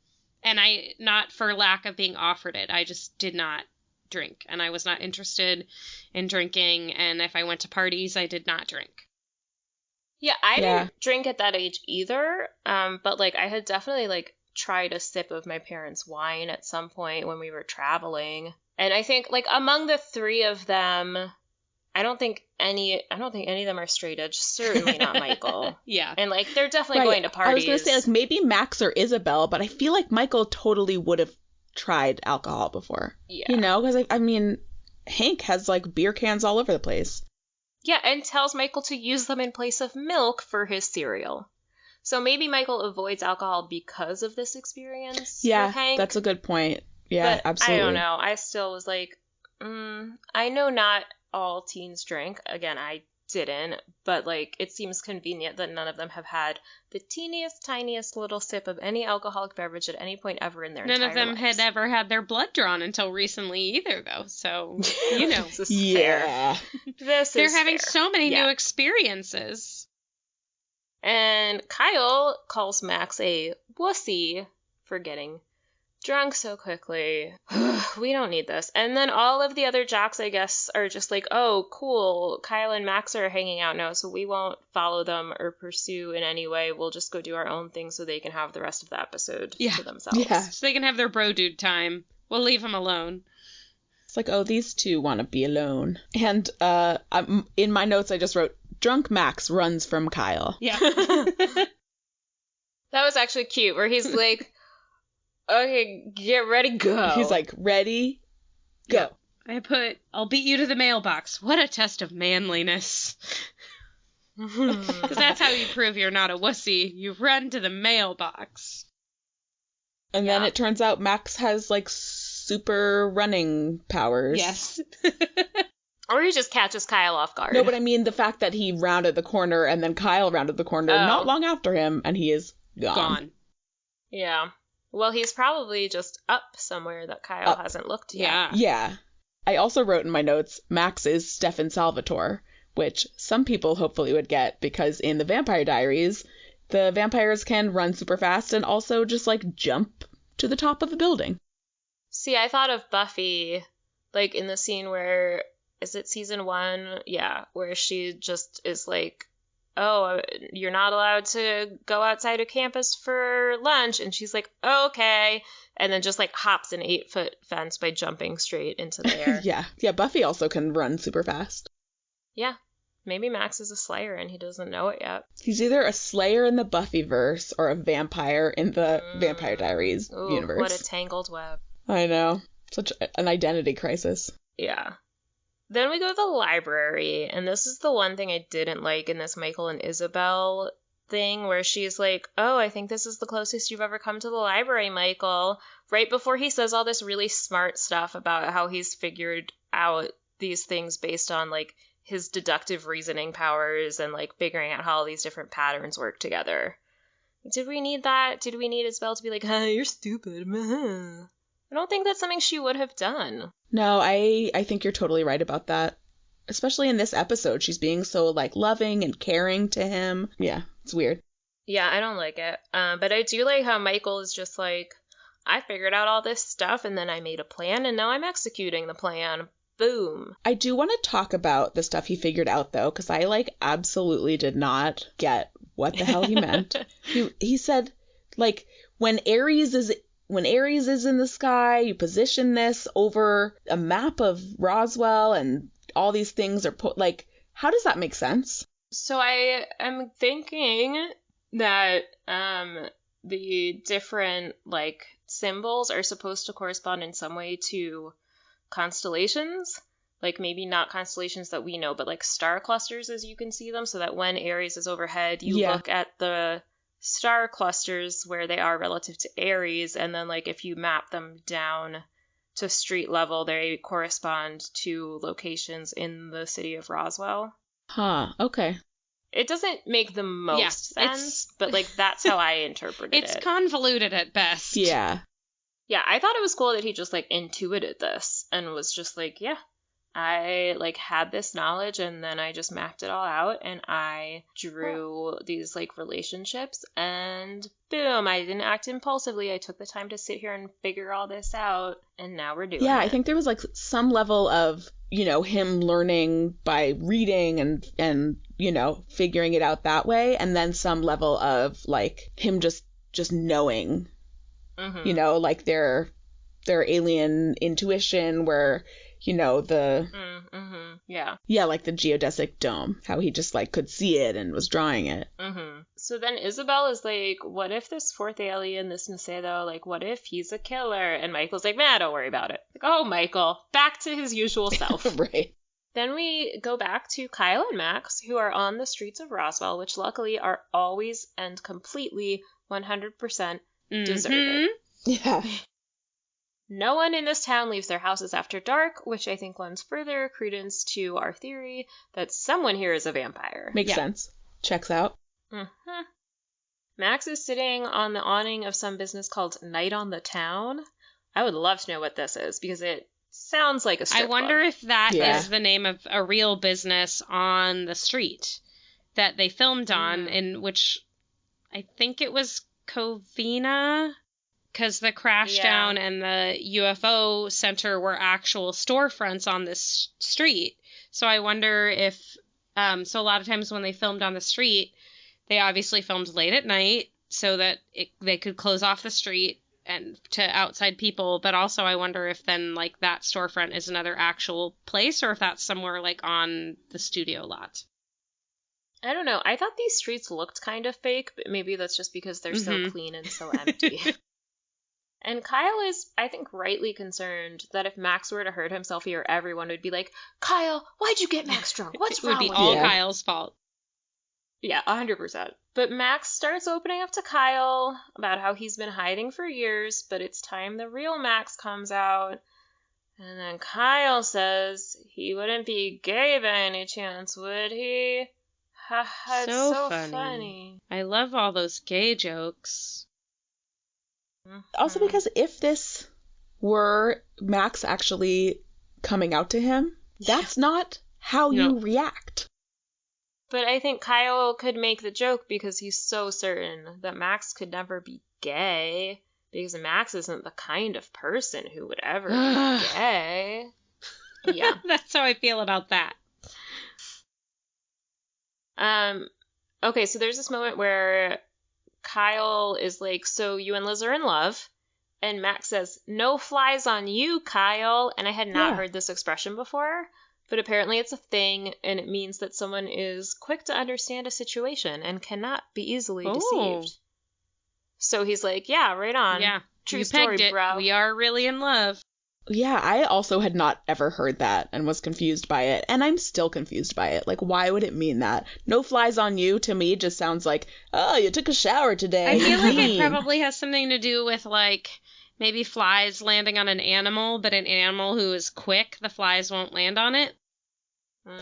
And not for lack of being offered it. I just did not drink. And I was not interested in drinking. And if I went to parties, I did not drink. Yeah, I Yeah. didn't drink at that age either, but, like, I had definitely, like, tried a sip of my parents' wine at some point when we were traveling. And I think, like, among the three of them, I don't think any of them are straight edge, certainly not Michael. Yeah. And, like, they're definitely Right. going to parties. I was going to say, like, maybe Max or Isabel, but I feel like Michael totally would have tried alcohol before. Yeah. You know, because, I mean, Hank has, like, beer cans all over the place. Yeah, and tells Michael to use them in place of milk for his cereal. So maybe Michael avoids alcohol because of this experience Yeah, with Hank. that's a good point. Yeah, But absolutely. I don't know. I still was like, I know not all teens drink. Again, I didn't. But, like, it seems convenient that none of them have had the teeniest, tiniest little sip of any alcoholic beverage at any point ever in their None entire of them lives. had ever had their blood drawn until recently either, though. So, you know, This is fair. Yeah. This they're is having fair. so many Yeah. new experiences. And Kyle calls Max a wussy for getting drunk so quickly. We don't need this. And then all of the other jocks, I guess, are just like, oh, cool, Kyle and Max are hanging out now, so we won't follow them or pursue in any way. We'll just go do our own thing so they can have the rest of the episode Yeah. to themselves. Yeah. So they can have their bro dude time. We'll leave them alone. It's like, oh, these two want to be alone. And in my notes, I just wrote, drunk Max runs from Kyle. Yeah. That was actually cute, where he's like, okay, get ready, go. He's like, ready, go. I put, I'll beat you to the mailbox. What a test of manliness. Because that's how you prove you're not a wussy. You run to the mailbox. And then Yeah. it turns out Max has, like, super running powers. Yes. Or he just catches Kyle off guard. No, but I mean the fact that he rounded the corner and then Kyle rounded the corner Oh. not long after him, and he is gone. Gone. Yeah. Well, he's probably just up somewhere that Kyle Up. hasn't looked yet. Yeah. Yeah. I also wrote in my notes, Max is Stefan Salvatore, which some people hopefully would get because in the Vampire Diaries, the vampires can run super fast and also just, like, jump to the top of a building. See, I thought of Buffy, like, in the scene where, is it season 1? Yeah, where she just is like, oh, you're not allowed to go outside of campus for lunch. And she's like, oh, okay. And then just, like, hops an 8-foot fence by jumping straight into the air. Yeah. Yeah, Buffy also can run super fast. Yeah. Maybe Max is a slayer and he doesn't know it yet. He's either a slayer in the Buffyverse or a vampire in the Vampire Diaries Ooh, universe. what a tangled web. I know. Such an identity crisis. Yeah. Then we go to the library, and this is the one thing I didn't like in this Michael and Isabel thing, where she's like, oh, I think this is the closest you've ever come to the library, Michael, right before he says all this really smart stuff about how he's figured out these things based on, like, his deductive reasoning powers and, like, figuring out how all these different patterns work together. Did we need that? Did we need Isabel to be like, you're stupid? I don't think that's something she would have done. No, I think you're totally right about that. Especially in this episode, she's being so, like, loving and caring to him. Yeah, it's weird. Yeah, I don't like it. But I do like how Michael is just like, I figured out all this stuff and then I made a plan and now I'm executing the plan. Boom. I do want to talk about the stuff he figured out, though, because I, like, absolutely did not get what the hell he meant. He said, like when Ares is in the sky, you position this over a map of Roswell and all these things are put, like, how does that make sense? So I am thinking that the different like symbols are supposed to correspond in some way to constellations, like maybe not constellations that we know, but like star clusters as you can see them, so that when Aries is overhead, you look at the star clusters where they are relative to Aries, and then like if you map them down to street level, they correspond to locations in the city of Roswell. Huh, okay. It doesn't make the most sense, but like that's how I interpreted it. It's convoluted at best. Yeah. Yeah, I thought it was cool that he just like intuited this and was just like, yeah, I like had this knowledge and then I just mapped it all out and I drew these like relationships and boom, I didn't act impulsively. I took the time to sit here and figure all this out and now we're doing it. Yeah, I think there was like some level of, you know, him learning by reading and you know, figuring it out that way, and then some level of like him just knowing. Mm-hmm. You know, like their alien intuition where, you know, the yeah, like the geodesic dome, how he just like could see it and was drawing it. Mm-hmm. So then Isabel is like, what if this fourth alien, this Macedo, like what if he's a killer? And Michael's like, nah, don't worry about it. Like, oh, Michael, back to his usual self. Right. Then we go back to Kyle and Max, who are on the streets of Roswell, which luckily are always and completely 100% deserted. Yeah. No one in this town leaves their houses after dark, which I think lends further credence to our theory that someone here is a vampire. Makes sense. Checks out. Mm-hmm. Max is sitting on the awning of some business called Night on the Town. I would love to know what this is, because it sounds like a strip I wonder club. if that is the name of a real business on the street that they filmed on, in which I think it was Covina, because the crash down and the UFO center were actual storefronts on this street. So I wonder if, so a lot of times when they filmed on the street, they obviously filmed late at night so that they could close off the street and to outside people, but also I wonder if then like that storefront is another actual place or if that's somewhere like on the studio lot. I don't know. I thought these streets looked kind of fake, but maybe that's just because they're so clean and so empty. And Kyle is, I think, rightly concerned that if Max were to hurt himself here, everyone would be like, Kyle, why'd you get Max drunk? What's wrong with you? It would be all Kyle's fault. Yeah, 100%. But Max starts opening up to Kyle about how he's been hiding for years, but it's time the real Max comes out. And then Kyle says he wouldn't be gay by any chance, would he? Haha, it's so funny. I love all those gay jokes. Also because if this were Max actually coming out to him, that's not how you react. But I think Kyle could make the joke because he's so certain that Max could never be gay, because Max isn't the kind of person who would ever be gay. Yeah. That's how I feel about that. Okay, so there's this moment where Kyle is like, so you and Liz are in love, and Max says, no flies on you, Kyle, and I had not heard this expression before, but apparently it's a thing, and it means that someone is quick to understand a situation and cannot be easily deceived. So he's like, yeah, right on. Yeah, true you story, pegged it. bro. We are really in love. Yeah, I also had not ever heard that and was confused by it, and I'm still confused by it. Like, why would it mean that? No flies on you, to me, just sounds like, oh, you took a shower today. I feel like it probably has something to do with, like, maybe flies landing on an animal, but an animal who is quick, the flies won't land on it.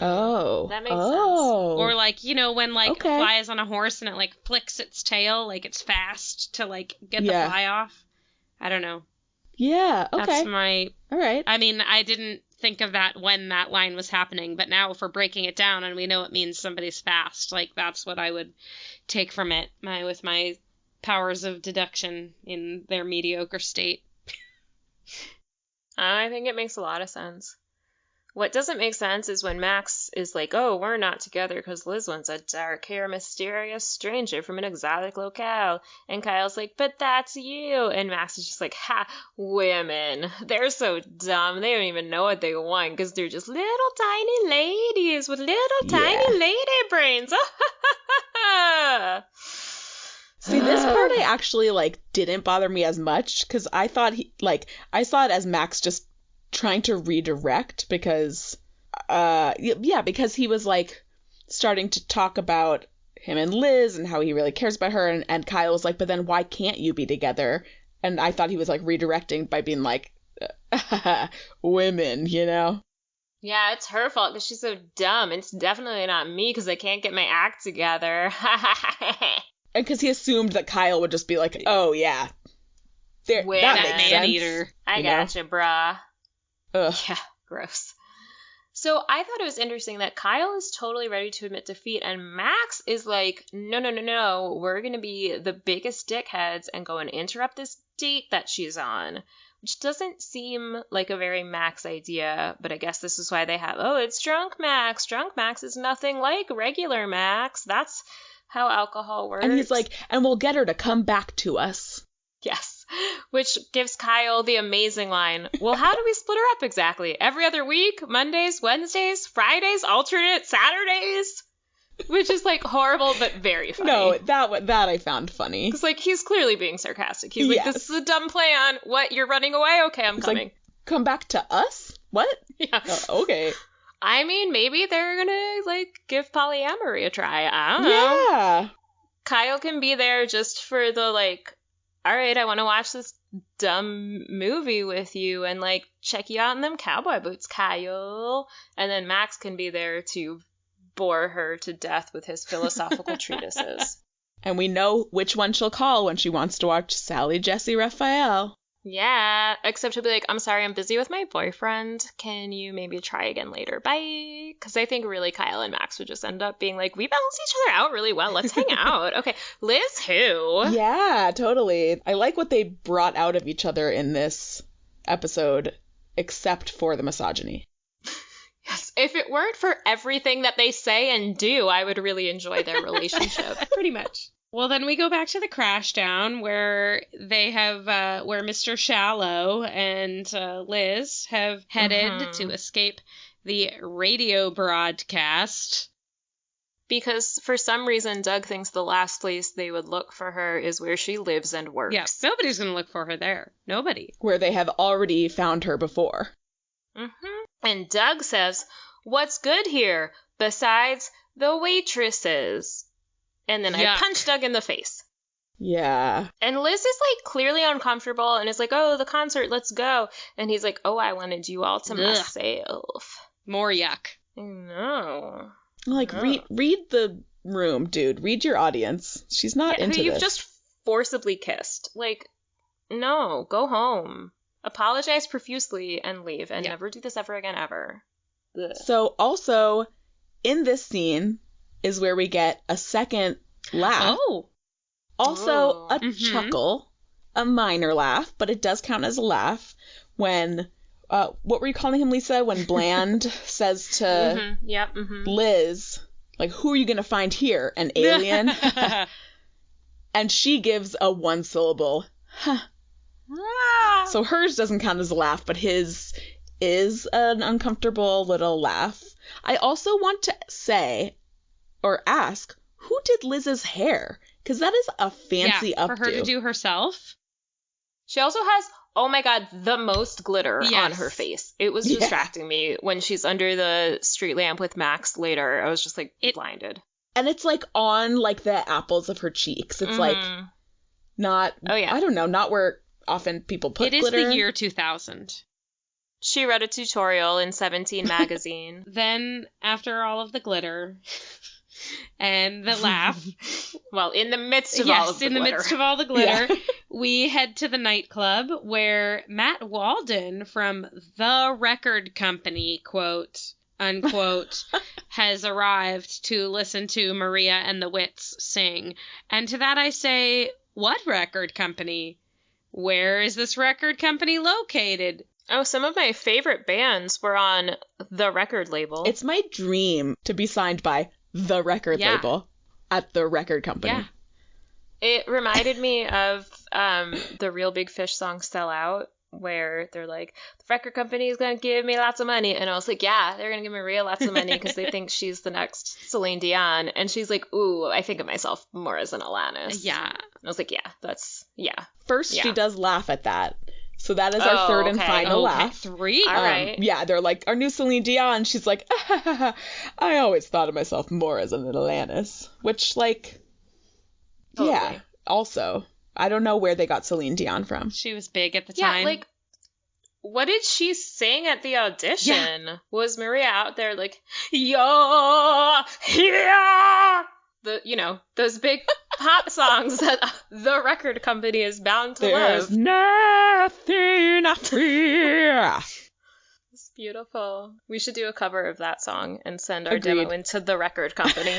Oh. That makes sense. Or, like, you know, when, like, a fly is on a horse and it, like, flicks its tail, like, it's fast to, like, get the fly off. I don't know. Yeah, okay. That's my... All right. I mean, I didn't think of that when that line was happening, but now if we're breaking it down and we know it means somebody's fast, like, that's what I would take from it, with my powers of deduction in their mediocre state. I think it makes a lot of sense. What doesn't make sense is when Max is like, oh, we're not together because Liz wants a dark-haired, mysterious stranger from an exotic locale. And Kyle's like, but that's you. And Max is just like, ha, women. They're so dumb. They don't even know what they want because they're just little tiny ladies with little tiny lady brains. See, this part I actually, didn't bother me as much because I thought I saw it as Max just trying to redirect because he was starting to talk about him and Liz and how he really cares about her, and Kyle was like, but then why can't you be together? And I thought he was redirecting by being like, women, you know? Yeah, it's her fault because she's so dumb. It's definitely not me because I can't get my act together. And because he assumed that Kyle would just be like, oh yeah, that makes sense. Eater. I gotcha, brah. Ugh. Yeah, gross. So I thought it was interesting that Kyle is totally ready to admit defeat, and Max is like, no, we're going to be the biggest dickheads and go and interrupt this date that she's on, which doesn't seem like a very Max idea, but I guess this is why they have, oh, it's Drunk Max. Drunk Max is nothing like regular Max. That's how alcohol works. And he's like, and we'll get her to come back to us. Yes, which gives Kyle the amazing line, well, how do we split her up exactly? Every other week? Mondays, Wednesdays, Fridays, alternate Saturdays? Which is, horrible, but very funny. No, that I found funny. Because, he's clearly being sarcastic. He's like, this is a dumb plan. What, you're running away? Okay, I'm coming. Come back to us? What? Yeah. Okay. I mean, maybe they're gonna, give polyamory a try. I don't know. Yeah. Kyle can be there just for the, all right, I want to watch this dumb movie with you and, check you out in them cowboy boots, Kyle. And then Max can be there to bore her to death with his philosophical treatises. And we know which one she'll call when she wants to watch Sally Jesse Raphael. Yeah, except he'll be like, I'm sorry, I'm busy with my boyfriend. Can you maybe try again later? Bye. Because I think really Kyle and Max would just end up being like, we balance each other out really well. Let's hang out. Okay, Liz who? Yeah, totally. I like what they brought out of each other in this episode, except for the misogyny. Yes, if it weren't for everything that they say and do, I would really enjoy their relationship. Pretty much. Well, then we go back to the crash down where they have, where Mr. Shallow and Liz have headed to escape the radio broadcast. Because for some reason, Doug thinks the last place they would look for her is where she lives and works. Yeah, nobody's going to look for her there. Nobody. Where they have already found her before. Mm-hmm. And Doug says, what's good here besides the waitresses? And then I punch Doug in the face. Yeah. And Liz is clearly uncomfortable and is like, oh, the concert, let's go. And he's like, oh, I wanted you all to myself. More yuck. No. Read the room, dude. Read your audience. She's not into who you've this. just forcibly kissed. No, go home. Apologize profusely and leave and never do this ever again, ever. Ugh. So also, in this scene is where we get a second laugh. Oh. Also a chuckle, a minor laugh, but it does count as a laugh when, what were you calling him, Lisa? When Bland says to Liz, who are you going to find here? An alien? And she gives a one-syllable, huh. So hers doesn't count as a laugh, but his is an uncomfortable little laugh. I also want to say, or ask, who did Liz's hair? Because that is a fancy updo. For her to do herself. She also has, oh my god, the most glitter on her face. It was distracting me when she's under the street lamp with Max later. I was just blinded. And it's on the apples of her cheeks. It's not, I don't know, not where often people put glitter. It is the year 2000. She read a tutorial in 17 magazine. Then, after all of the glitter and the laugh. Well, in the midst of all of the glitter. Yes, in the midst of all the glitter, we head to the nightclub where Matt Walden from The Record Company, quote, unquote, has arrived to listen to Maria and the Wits sing. And to that I say, what record company? Where is this record company located? Oh, some of my favorite bands were on the record label. It's my dream to be signed by the record label at the record company. Yeah. It reminded me of the Real Big Fish song Sell Out, where they're like, the record company is going to give me lots of money. And I was like, yeah, they're going to give me real lots of money because they think she's the next Celine Dion. And she's like, ooh, I think of myself more as an Alanis. Yeah. And I was like, yeah. First, she does laugh at that. So that is our third and final laugh. 3? All right. Yeah, they're like, our new Celine Dion. She's like, I always thought of myself more as an Alanis. Which, like, Totally. yeah, also, I don't know where they got Celine Dion from. She was big at the time. Yeah, like, what did she sing at the audition? Yeah. Was Maria out there like, yeah, yeah? Those big pop songs that the record company is bound to There's love. nothing I fear. It's beautiful. We should do a cover of that song and send our Agreed. demo into the record company.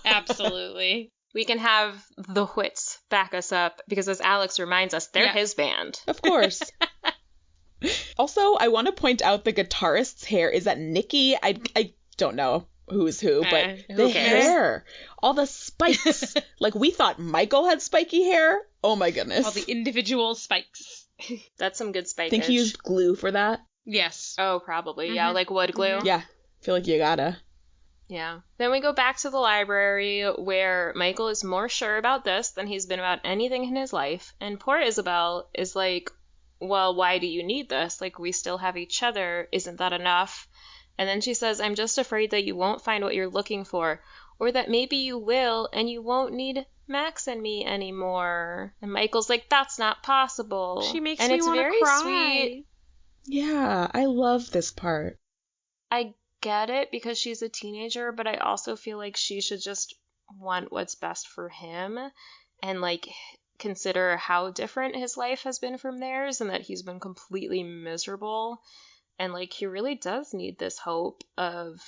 Absolutely. We can have the Whits back us up because, as Alex reminds us, they're his band. Of course. Also, I want to point out the guitarist's hair is that Nikki. I don't know who's who, but Who the cares? hair, all the spikes. Like, we thought Michael had spiky hair. Oh my goodness. All the individual spikes. That's some good spikage. I think he used glue for that. Yes. Oh, probably. Yeah, like wood glue. Yeah, I feel like you gotta. Yeah. Then we go back to the library where Michael is more sure about this than he's been about anything in his life. And poor Isabel is like, well, why do you need this? Like, we still have each other. Isn't that enough? And then she says, I'm just afraid that you won't find what you're looking for, or that maybe you will and you won't need Max and me anymore. And Michael's like, that's not possible. She makes and me it's want to very cry. sweet. Yeah, I love this part. I get it because she's a teenager, but I also feel like she should just want what's best for him and like consider how different his life has been from theirs and that he's been completely miserable. And like he really does need this hope of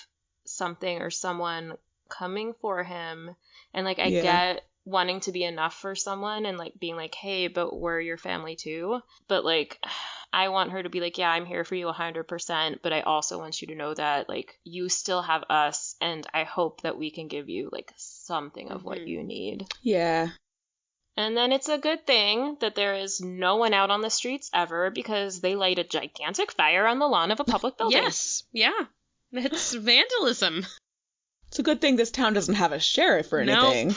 something or someone coming for him. And like I get wanting to be enough for someone and like being like, hey, but we're your family too. But like I want her to be like, yeah, I'm here for you 100%, but I also want you to know that like you still have us and I hope that we can give you like something of what you need. Yeah. And then it's a good thing that there is no one out on the streets ever because they light a gigantic fire on the lawn of a public building. Yes. Yeah. It's vandalism. It's a good thing this town doesn't have a sheriff or anything.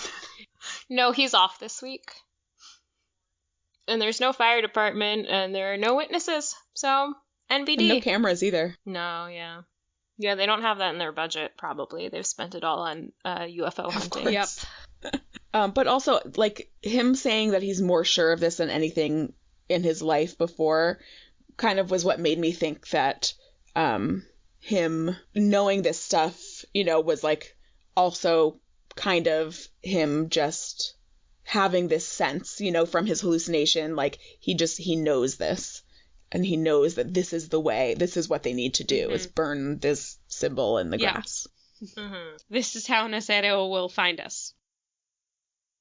No, he's off this week. And there's no fire department and there are no witnesses. So, NBD. And no cameras either. No, yeah. Yeah, they don't have that in their budget, probably. They've spent it all on UFO hunting. Yep. But also, like, him saying that he's more sure of this than anything in his life before kind of was what made me think that him knowing this stuff, you know, was, like, also kind of him just having this sense, you know, from his hallucination. Like, he knows this. And he knows that this is the way, this is what they need to do, is burn this symbol in the grass. Mm-hmm. This is how Nazero will find us.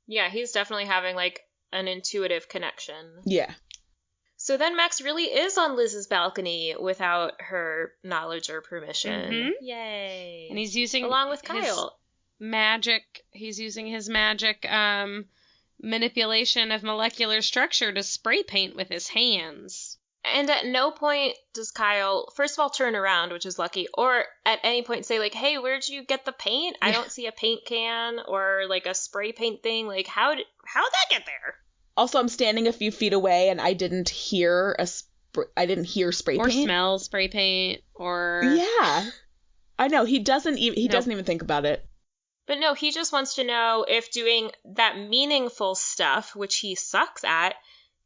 Yeah, he's definitely having, like, an intuitive connection. Yeah. So then Max really is on Liz's balcony without her knowledge or permission. Mhm. Yay. And he's using along with his Kyle. magic. He's using his magic manipulation of molecular structure to spray paint with his hands. And at no point does Kyle, first of all, turn around, which is lucky, or at any point say, like, hey, where'd you get the paint? I don't see a paint can or, like, a spray paint thing. Like, how'd that get there? Also, I'm standing a few feet away and I didn't hear spray Or paint. smell spray paint, or... Yeah. I know, he doesn't even think about it. But no, he just wants to know if doing that meaningful stuff, which he sucks at,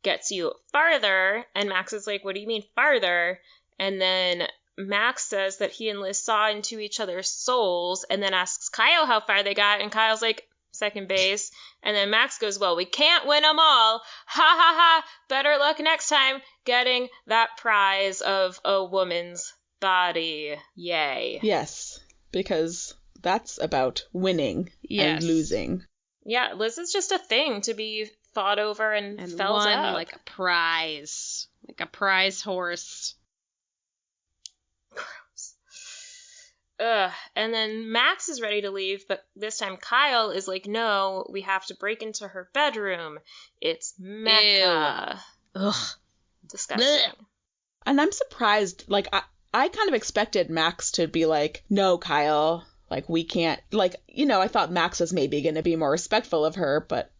gets you farther. And Max is like, what do you mean farther? And then Max says that he and Liz saw into each other's souls and then asks Kyle how far they got. And Kyle's like, second base. And then Max goes, well, we can't win them all. Ha ha ha. Better luck next time getting that prize of a woman's body. Yay. Yes, because that's about winning and losing. Yeah, Liz is just a thing to be fought over and felt won up. like a prize horse. Gross. Ugh. And then Max is ready to leave, but this time Kyle is like, no, we have to break into her bedroom. It's Mecca. Ew. Ugh. Disgusting. And I'm surprised, like, I kind of expected Max to be like, no, Kyle, like, we can't, like, you know, I thought Max was maybe going to be more respectful of her, but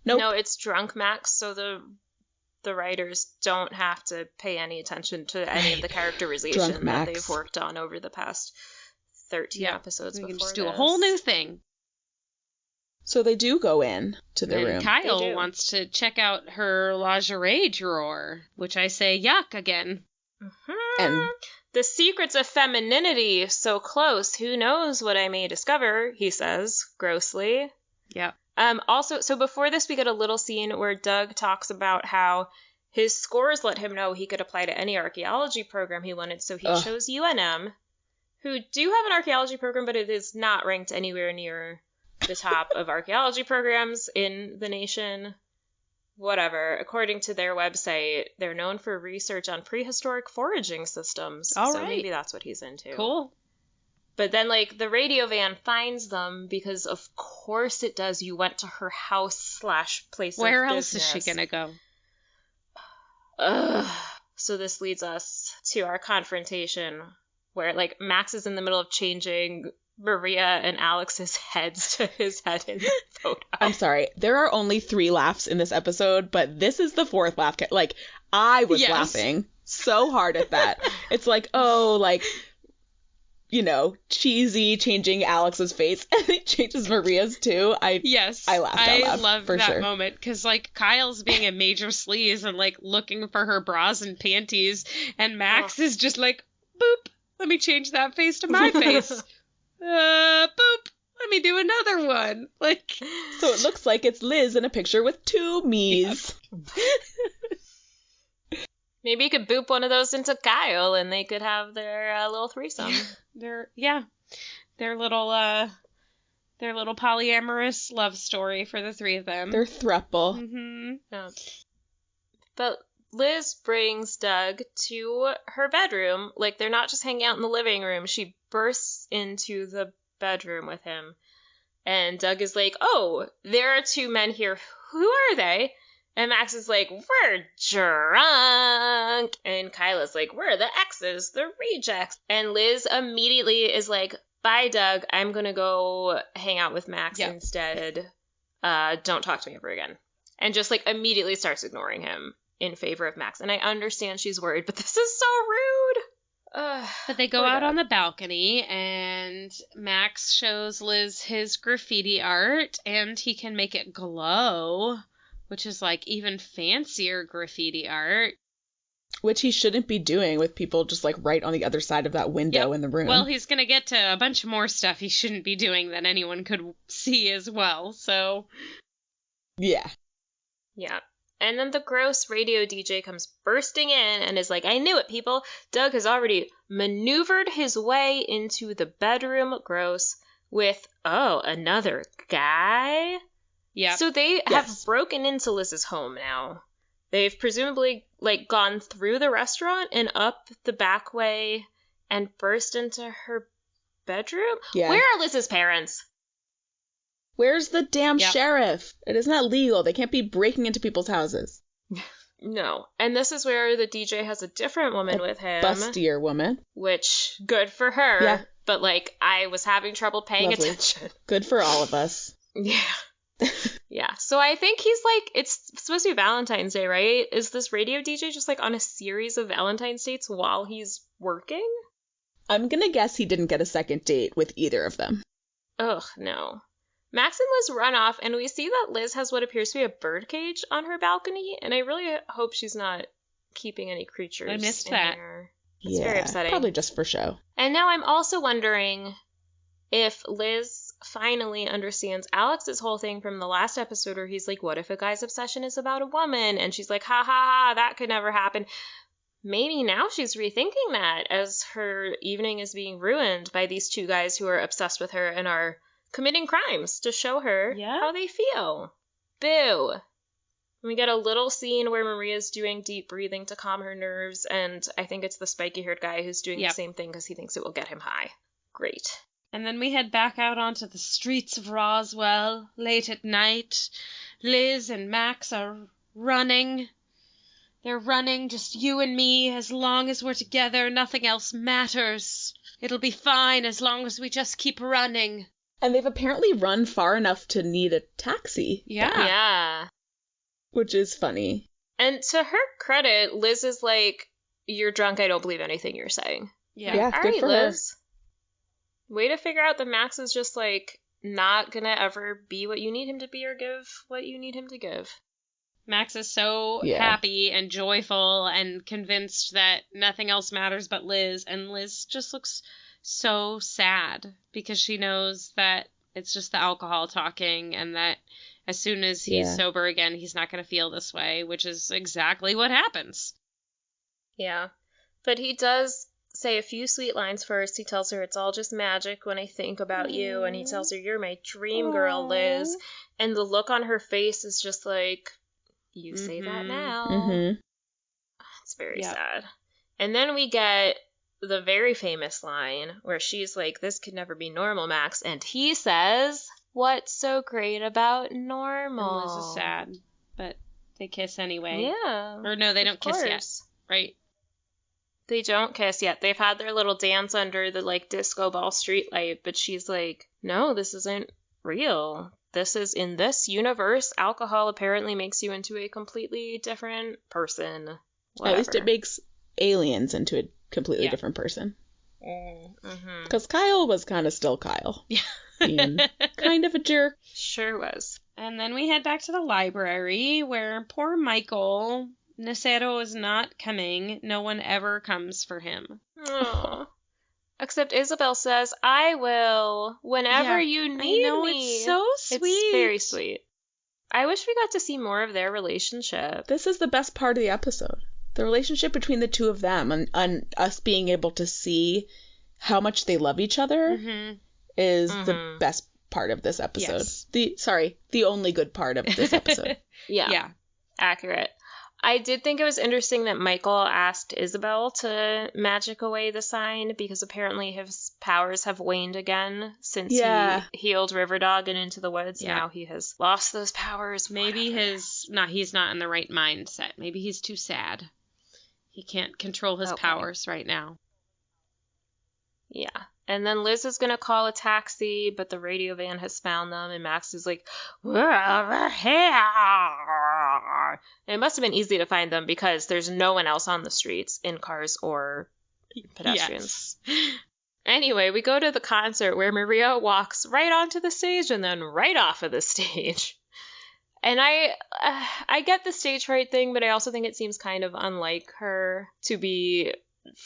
nope. No, it's drunk Max, so the writers don't have to pay any attention to any of the characterization that they've worked on over the past 13 episodes before. We can just do a whole new thing. So they do go in to the room. Kyle wants to check out her lingerie drawer, which I say yuck again. Mm-hmm. And the secrets of femininity, so close, who knows what I may discover, he says, grossly. Yep. Also, so before this, we get a little scene where Doug talks about how his scores let him know he could apply to any archaeology program he wanted, so he chose UNM, who do have an archaeology program, but it is not ranked anywhere near the top of archaeology programs in the nation. Whatever. According to their website, they're known for research on prehistoric foraging systems. All so right. Maybe that's what he's into. Cool. But then, like, the radio van finds them because, of course it does. You went to her house / place Where of else business. is she gonna go? Ugh. So this leads us to our confrontation where, like, Max is in the middle of changing Maria and Alex's heads to his head in the photo. I'm sorry, there are only 3 laughs in this episode, but this is the 4th laugh. Like, I was laughing so hard at that. It's like, oh, like, you know, cheesy changing Alex's face, and it changes Maria's too. I laughed out loud. I love that sure. moment because, like, Kyle's being a major sleaze and, like, looking for her bras and panties, and Max is just like, boop, let me change that face to my face. Boop, let me do another one. Like, so it looks like it's Liz in a picture with 2 me's. Maybe you could boop one of those into Kyle and they could have their little threesome. Their little polyamorous love story for the 3 of them. Their throuple. Mm-hmm. Yeah. But Liz brings Doug to her bedroom. Like, they're not just hanging out in the living room. She bursts into the bedroom with him. And Doug is like, oh, there are 2 men here. Who are they? And Max is like, we're drunk. And Kyla's like, we're the exes, the rejects. And Liz immediately is like, bye, Doug. I'm going to go hang out with Max instead. Don't talk to me ever again. And just, like, immediately starts ignoring him in favor of Max. And I understand she's worried, but this is so rude. But they go out on the balcony, and Max shows Liz his graffiti art, and he can make it glow, which is, like, even fancier graffiti art. Which he shouldn't be doing with people just, like, right on the other side of that window in the room. Well, he's going to get to a bunch more stuff he shouldn't be doing that anyone could see as well, so... Yeah. Yeah. And then the gross radio DJ comes bursting in and is like, I knew it, people. Doug has already maneuvered his way into the bedroom, gross, with, another guy? Yeah. So they have broken into Liz's home now. They've presumably, like, gone through the restaurant and up the back way and burst into her bedroom? Yeah. Where are Liz's parents? Where's the damn sheriff? It is not legal. They can't be breaking into people's houses. No. And this is where the DJ has a different woman with him. Bustier woman. Which, good for her. Yeah. But, like, I was having trouble paying Lovely. attention. Good for all of us. Yeah. Yeah. So I think he's, like, it's supposed to be Valentine's Day, right? Is this radio DJ just, like, on a series of Valentine's dates while he's working? I'm gonna guess he didn't get a second date with either of them. Ugh, no. Max and Liz run off, and we see that Liz has what appears to be a birdcage on her balcony, and I really hope she's not keeping any creatures. I missed in that. There. It's very upsetting. Probably just for show. And now I'm also wondering if Liz finally understands Alex's whole thing from the last episode where he's like, what if a guy's obsession is about a woman? And she's like, ha ha ha, that could never happen. Maybe now she's rethinking that as her evening is being ruined by these 2 guys who are obsessed with her and are committing crimes to show her how they feel. Boo. We get a little scene where Maria's doing deep breathing to calm her nerves, and I think it's the spiky-haired guy who's doing the same thing because he thinks it will get him high. Great. And then we head back out onto the streets of Roswell, late at night. Liz and Max are running. They're running, just you and me. As long as we're together, nothing else matters. It'll be fine as long as we just keep running. And they've apparently run far enough to need a taxi. Yeah. Which is funny. And to her credit, Liz is like, you're drunk, I don't believe anything you're saying. Yeah, All good right, for Liz. Way to figure out that Max is just, like, not gonna ever be what you need him to be or give what you need him to give. Max is so happy and joyful and convinced that nothing else matters but Liz, and Liz just looks so sad because she knows that it's just the alcohol talking and that as soon as he's sober again, he's not going to feel this way, which is exactly what happens. Yeah. But he does say a few sweet lines first. He tells her it's all just magic when I think about you, and he tells her you're my dream girl, Liz. And the look on her face is just like, you say that now. Mm-hmm. It's very sad. And then we get the very famous line where she's like, this could never be normal, Max. And he says, what's so great about normal? And Liz is sad, but they kiss anyway. Yeah. Or no, they don't kiss yet. Right. They don't kiss yet. They've had their little dance under the, like, disco ball streetlight, but she's like, no, this isn't real. This is, in this universe, alcohol apparently makes you into a completely different person. Whatever. At least it makes aliens into a completely different person. Because Kyle was kind of still Kyle. Yeah. Being kind of a jerk. Sure was. And then we head back to the library where poor Michael, Nacero is not coming. No one ever comes for him. Aww. Except Isabel says, I will, whenever you need I know, me. It's so sweet. It's very sweet. I wish we got to see more of their relationship. This is the best part of the episode. The relationship between the two of them and us being able to see how much they love each other is the best part of this episode. Yes. The only good part of this episode. Yeah. Accurate. I did think it was interesting that Michael asked Isabel to magic away the sign because apparently his powers have waned again since he healed Riverdog and Into the Woods. Yeah. Now he has lost those powers. Maybe he's not in the right mindset. Maybe he's too sad. He can't control his powers right now. Yeah. And then Liz is going to call a taxi, but the radio van has found them, and Max is like, we're over here. And it must have been easy to find them because there's no one else on the streets, in cars or pedestrians. Yes. Anyway, we go to the concert where Maria walks right onto the stage and then right off of the stage. And I get the stage fright thing, but I also think it seems kind of unlike her to be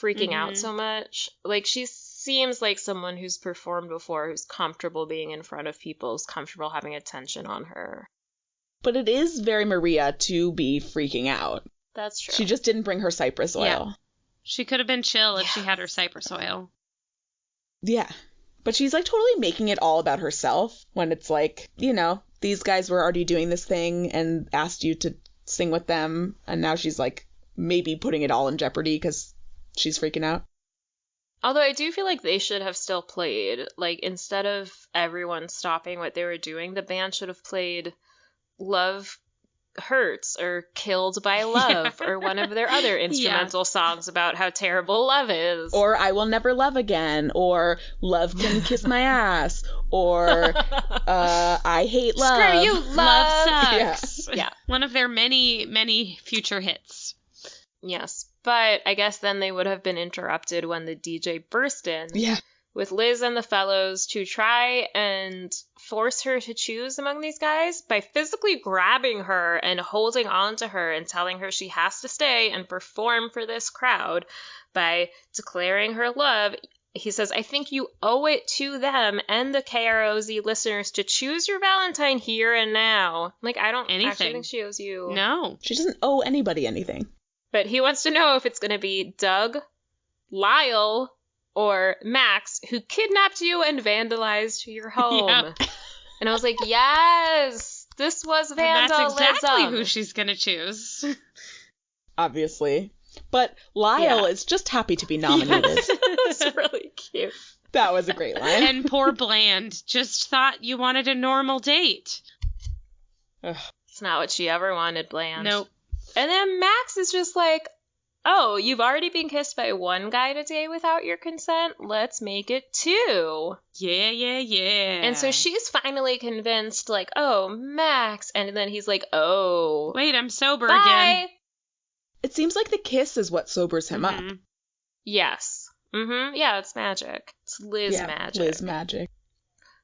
freaking out so much. Like, she seems like someone who's performed before, who's comfortable being in front of people, who's comfortable having attention on her. But it is very Maria to be freaking out. That's true. She just didn't bring her cypress oil. Yeah. She could have been chill if she had her cypress oil. Yeah. But she's like totally making it all about herself when it's like, you know, these guys were already doing this thing and asked you to sing with them. And now she's like maybe putting it all in jeopardy because she's freaking out. Although I do feel like they should have still played. Like, instead of everyone stopping what they were doing, the band should have played Love Hurts or Killed by Love or one of their other instrumental songs about how terrible love is. Or I Will Never Love Again, or Love Can Kiss My Ass, or I Hate Love. Screw you, love sucks. Yeah. One of their many, many future hits. Yes. But I guess then they would have been interrupted when the DJ burst in with Liz and the fellows to try and force her to choose among these guys by physically grabbing her and holding on to her and telling her she has to stay and perform for this crowd by declaring her love. He says, I think you owe it to them and the KROZ listeners to choose your Valentine here and now. Like, I don't actually think she owes you. No. She doesn't owe anybody anything. But he wants to know if it's going to be Doug, Lyle, or Max, who kidnapped you and vandalized your home. Yep. And I was like, yes, this This was And vandalism. that's exactly who she's gonna choose. Obviously. But Lyle is just happy to be nominated. It's really cute. That was a great line. And poor Bland just thought you wanted a normal date. Ugh. It's not what she ever wanted, Bland. Nope. And then Max is just like, oh, you've already been kissed by one guy today without your consent? Let's make it 2. Yeah. And so she's finally convinced, like, oh, Max. And then he's like, oh. Wait, I'm sober bye. again. It seems like the kiss is what sobers him up. Yes. Yeah, it's magic. It's Liz magic. Liz magic.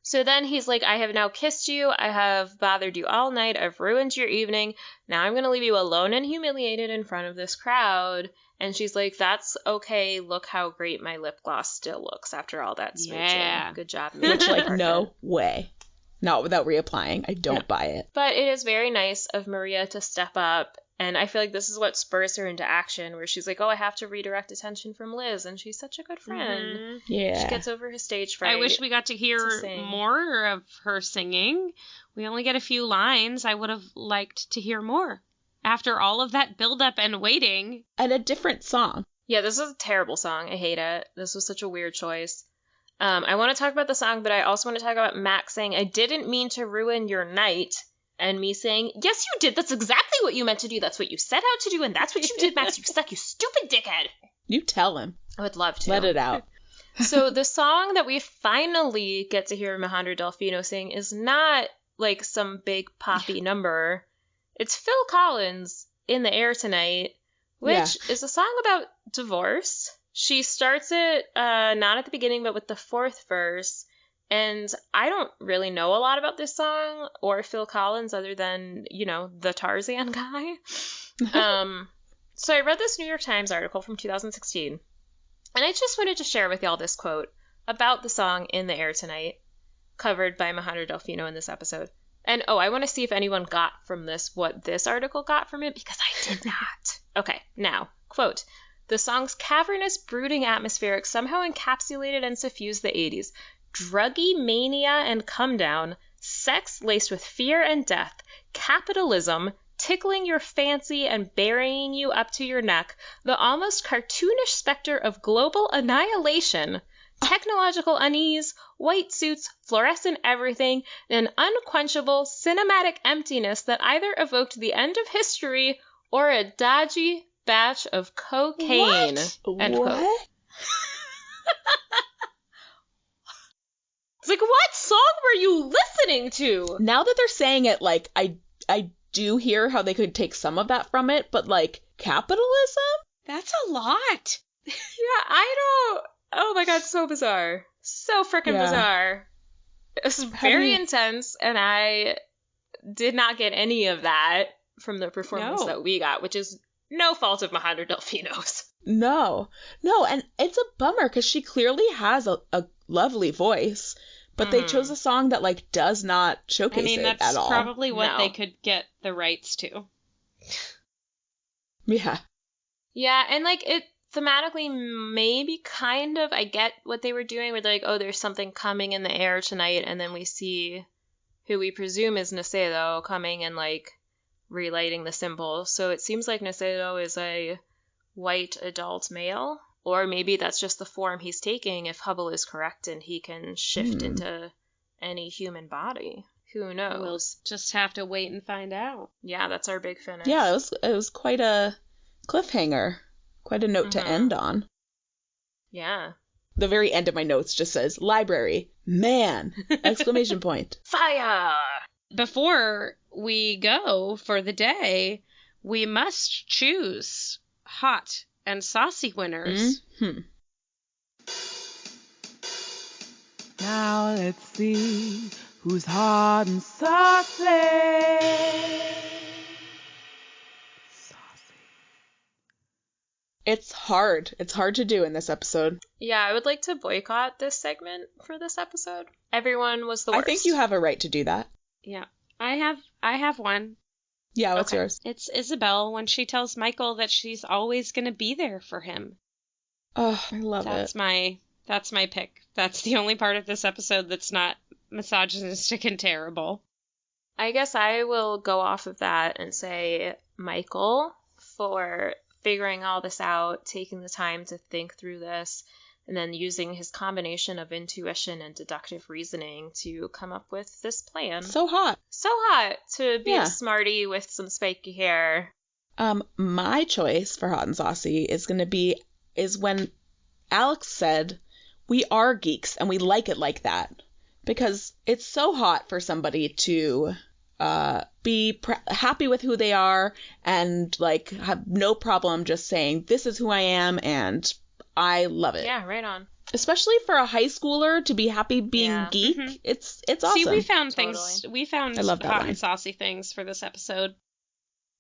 So then he's like, I have now kissed you. I have bothered you all night. I've ruined your evening. Now I'm going to leave you alone and humiliated in front of this crowd. And she's like, that's okay. Look how great my lip gloss still looks after all that smooching. Yeah. Good job. Which, like, no way. Not without reapplying. I don't buy it. But it is very nice of Maria to step up. And I feel like this is what spurs her into action, where she's like, oh, I have to redirect attention from Liz. And she's such a good friend. Yeah. She gets over her stage fright. I wish we got to hear more of her singing. We only get a few lines. I would have liked to hear more. After all of that build-up and waiting. And a different song. Yeah, this is a terrible song. I hate it. This was such a weird choice. I want to talk about the song, but I also want to talk about Max saying, I didn't mean to ruin your night. And me saying, yes, you did. That's exactly what you meant to do. That's what you set out to do. And that's what you did, Max. You suck, you stupid dickhead. You tell him. I would love to. Let it out. So the song that we finally get to hear Alejandro Delfino sing is not like some big poppy number. It's Phil Collins, In the Air Tonight, which is a song about divorce. She starts it not at the beginning, but with the 4th verse. And I don't really know a lot about this song or Phil Collins other than, you know, the Tarzan guy. So I read this New York Times article from 2016, and I just wanted to share with y'all this quote about the song In the Air Tonight, covered by Alejandro Delfino in this episode. And, I want to see if anyone got from this what this article got from it, because I did not. Okay, now, quote, the song's cavernous, brooding atmospheric somehow encapsulated and suffused the 80s. Druggy mania and come down, sex laced with fear and death, capitalism tickling your fancy and burying you up to your neck, the almost cartoonish specter of global annihilation, technological unease, white suits, fluorescent everything, and unquenchable cinematic emptiness that either evoked the end of history or a dodgy batch of cocaine. What? It's like, what song were you listening to? Now that they're saying it, like, I do hear how they could take some of that from it, but, like, capitalism? That's a lot. Yeah, I don't... Oh my god, so bizarre. So freaking bizarre. It was very intense, and I did not get any of that from the performance that we got, which is no fault of Alejandro Delfino's. No, and it's a bummer, because she clearly has a lovely voice. But they chose a song that, like, does not showcase it at all. That's probably what they could get the rights to. Yeah. Yeah, and, like, it thematically maybe kind of, I get what they were doing, where they're like, oh, there's something coming in the air tonight, and then we see who we presume is Nacedo coming and, like, relighting the symbol. So it seems like Nacedo is a white adult male. Or maybe that's just the form he's taking if Hubble is correct and he can shift into any human body. Who knows? We'll just have to wait and find out. Yeah, that's our big finish. Yeah, it was quite a cliffhanger. Quite a note to end on. Yeah. The very end of my notes just says, library, man, exclamation point. Fire! Before we go for the day, we must choose hot and saucy winners. Mm-hmm. Now let's see who's hot and saucy. It's hard. It's hard to do in this episode. Yeah, I would like to boycott this segment for this episode. Everyone was the worst. I think you have a right to do that. Yeah. I have one. Yeah, what's yours? It's Isabel when she tells Michael that she's always going to be there for him. Oh, I love it. That's my pick. That's the only part of this episode that's not misogynistic and terrible. I guess I will go off of that and say Michael for figuring all this out, taking the time to think through this, and then using his combination of intuition and deductive reasoning to come up with this plan. So hot. So hot to be Yeah. a smarty with some spiky hair. My choice for hot and saucy is when Alex said, we are geeks and we like it like that. Because it's so hot for somebody to be happy with who they are and like have no problem just saying, this is who I am and I love it. Yeah, right on. Especially for a high schooler to be happy being geek. Mhm. It's awesome. See, we found Totally. things. We found I love that hot line. and saucy things for this episode.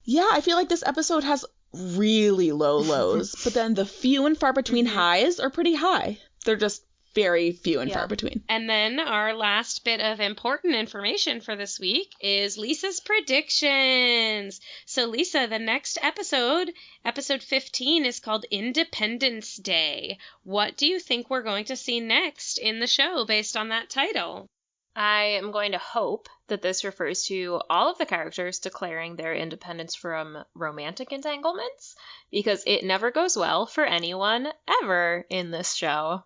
Yeah, I feel like this episode has really low lows, but then the few and far between highs are pretty high. They're just very few and far between. And then our last bit of important information for this week is Lisa's predictions. So Lisa, the next episode 15, is called Independence Day. What do you think we're going to see next in the show based on that title? I am going to hope that this refers to all of the characters declaring their independence from romantic entanglements, because it never goes well for anyone ever in this show.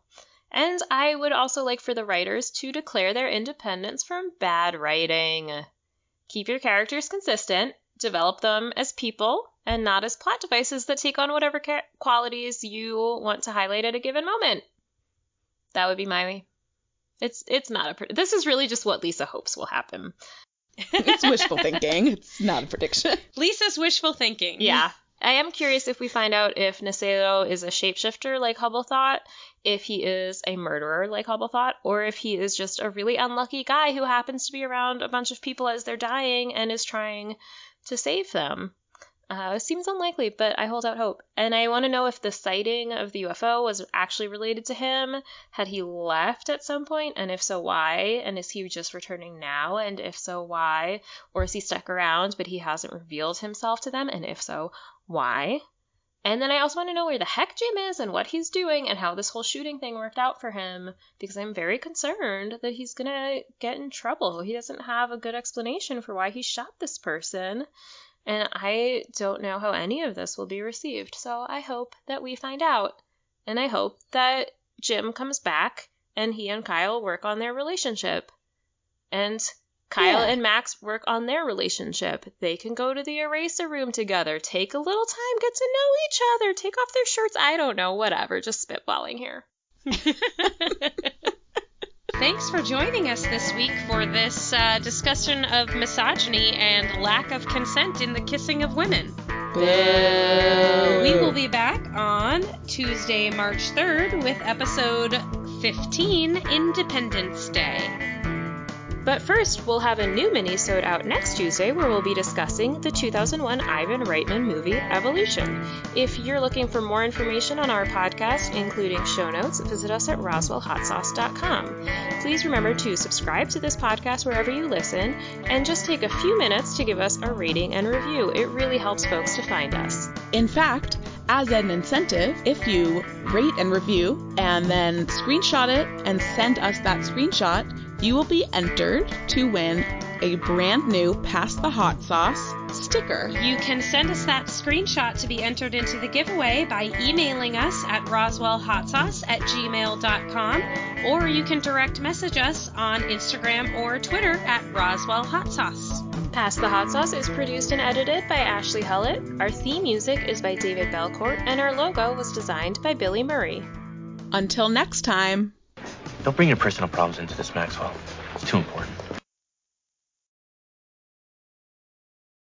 And I would also like for the writers to declare their independence from bad writing. Keep your characters consistent, develop them as people, and not as plot devices that take on whatever qualities you want to highlight at a given moment. That would be my... It's not a... This is really just what Lisa hopes will happen. It's wishful thinking. It's not a prediction. Lisa's wishful thinking. Yeah. I am curious if we find out if Nisero is a shapeshifter like Hubble thought, if he is a murderer like Hubble thought, or if he is just a really unlucky guy who happens to be around a bunch of people as they're dying and is trying to save them. It seems unlikely, but I hold out hope. And I want to know if the sighting of the UFO was actually related to him. Had he left at some point? And if so, why? And is he just returning now? And if so, why? Or is he stuck around, but he hasn't revealed himself to them? And if so, why? And then I also want to know where the heck Jim is and what he's doing and how this whole shooting thing worked out for him, because I'm very concerned that he's going to get in trouble. He doesn't have a good explanation for why he shot this person. And I don't know how any of this will be received, so I hope that we find out. And I hope that Jim comes back and he and Kyle work on their relationship. And Kyle and Max work on their relationship. They can go to the eraser room together, take a little time, get to know each other, take off their shirts. I don't know, whatever, just spitballing here. Thanks for joining us this week for this discussion of misogyny and lack of consent in the kissing of women. Boo. We will be back on Tuesday, March 3rd with episode 15, Independence Day. But first, we'll have a new mini-sode out next Tuesday where we'll be discussing the 2001 Ivan Reitman movie, Evolution. If you're looking for more information on our podcast, including show notes, visit us at roswellhotsauce.com. Please remember to subscribe to this podcast wherever you listen, and just take a few minutes to give us a rating and review. It really helps folks to find us. In fact, as an incentive, if you rate and review and then screenshot it and send us that screenshot, you will be entered to win a brand new Pass the Hot Sauce sticker. You can send us that screenshot to be entered into the giveaway by emailing us at roswellhotsauce@gmail.com, or you can direct message us on Instagram or Twitter at roswellhotsauce. Pass the Hot Sauce is produced and edited by Ashley Hullett. Our theme music is by David Belcourt, and our logo was designed by Billy Murray. Until next time. Don't bring your personal problems into this, Maxwell. It's too important.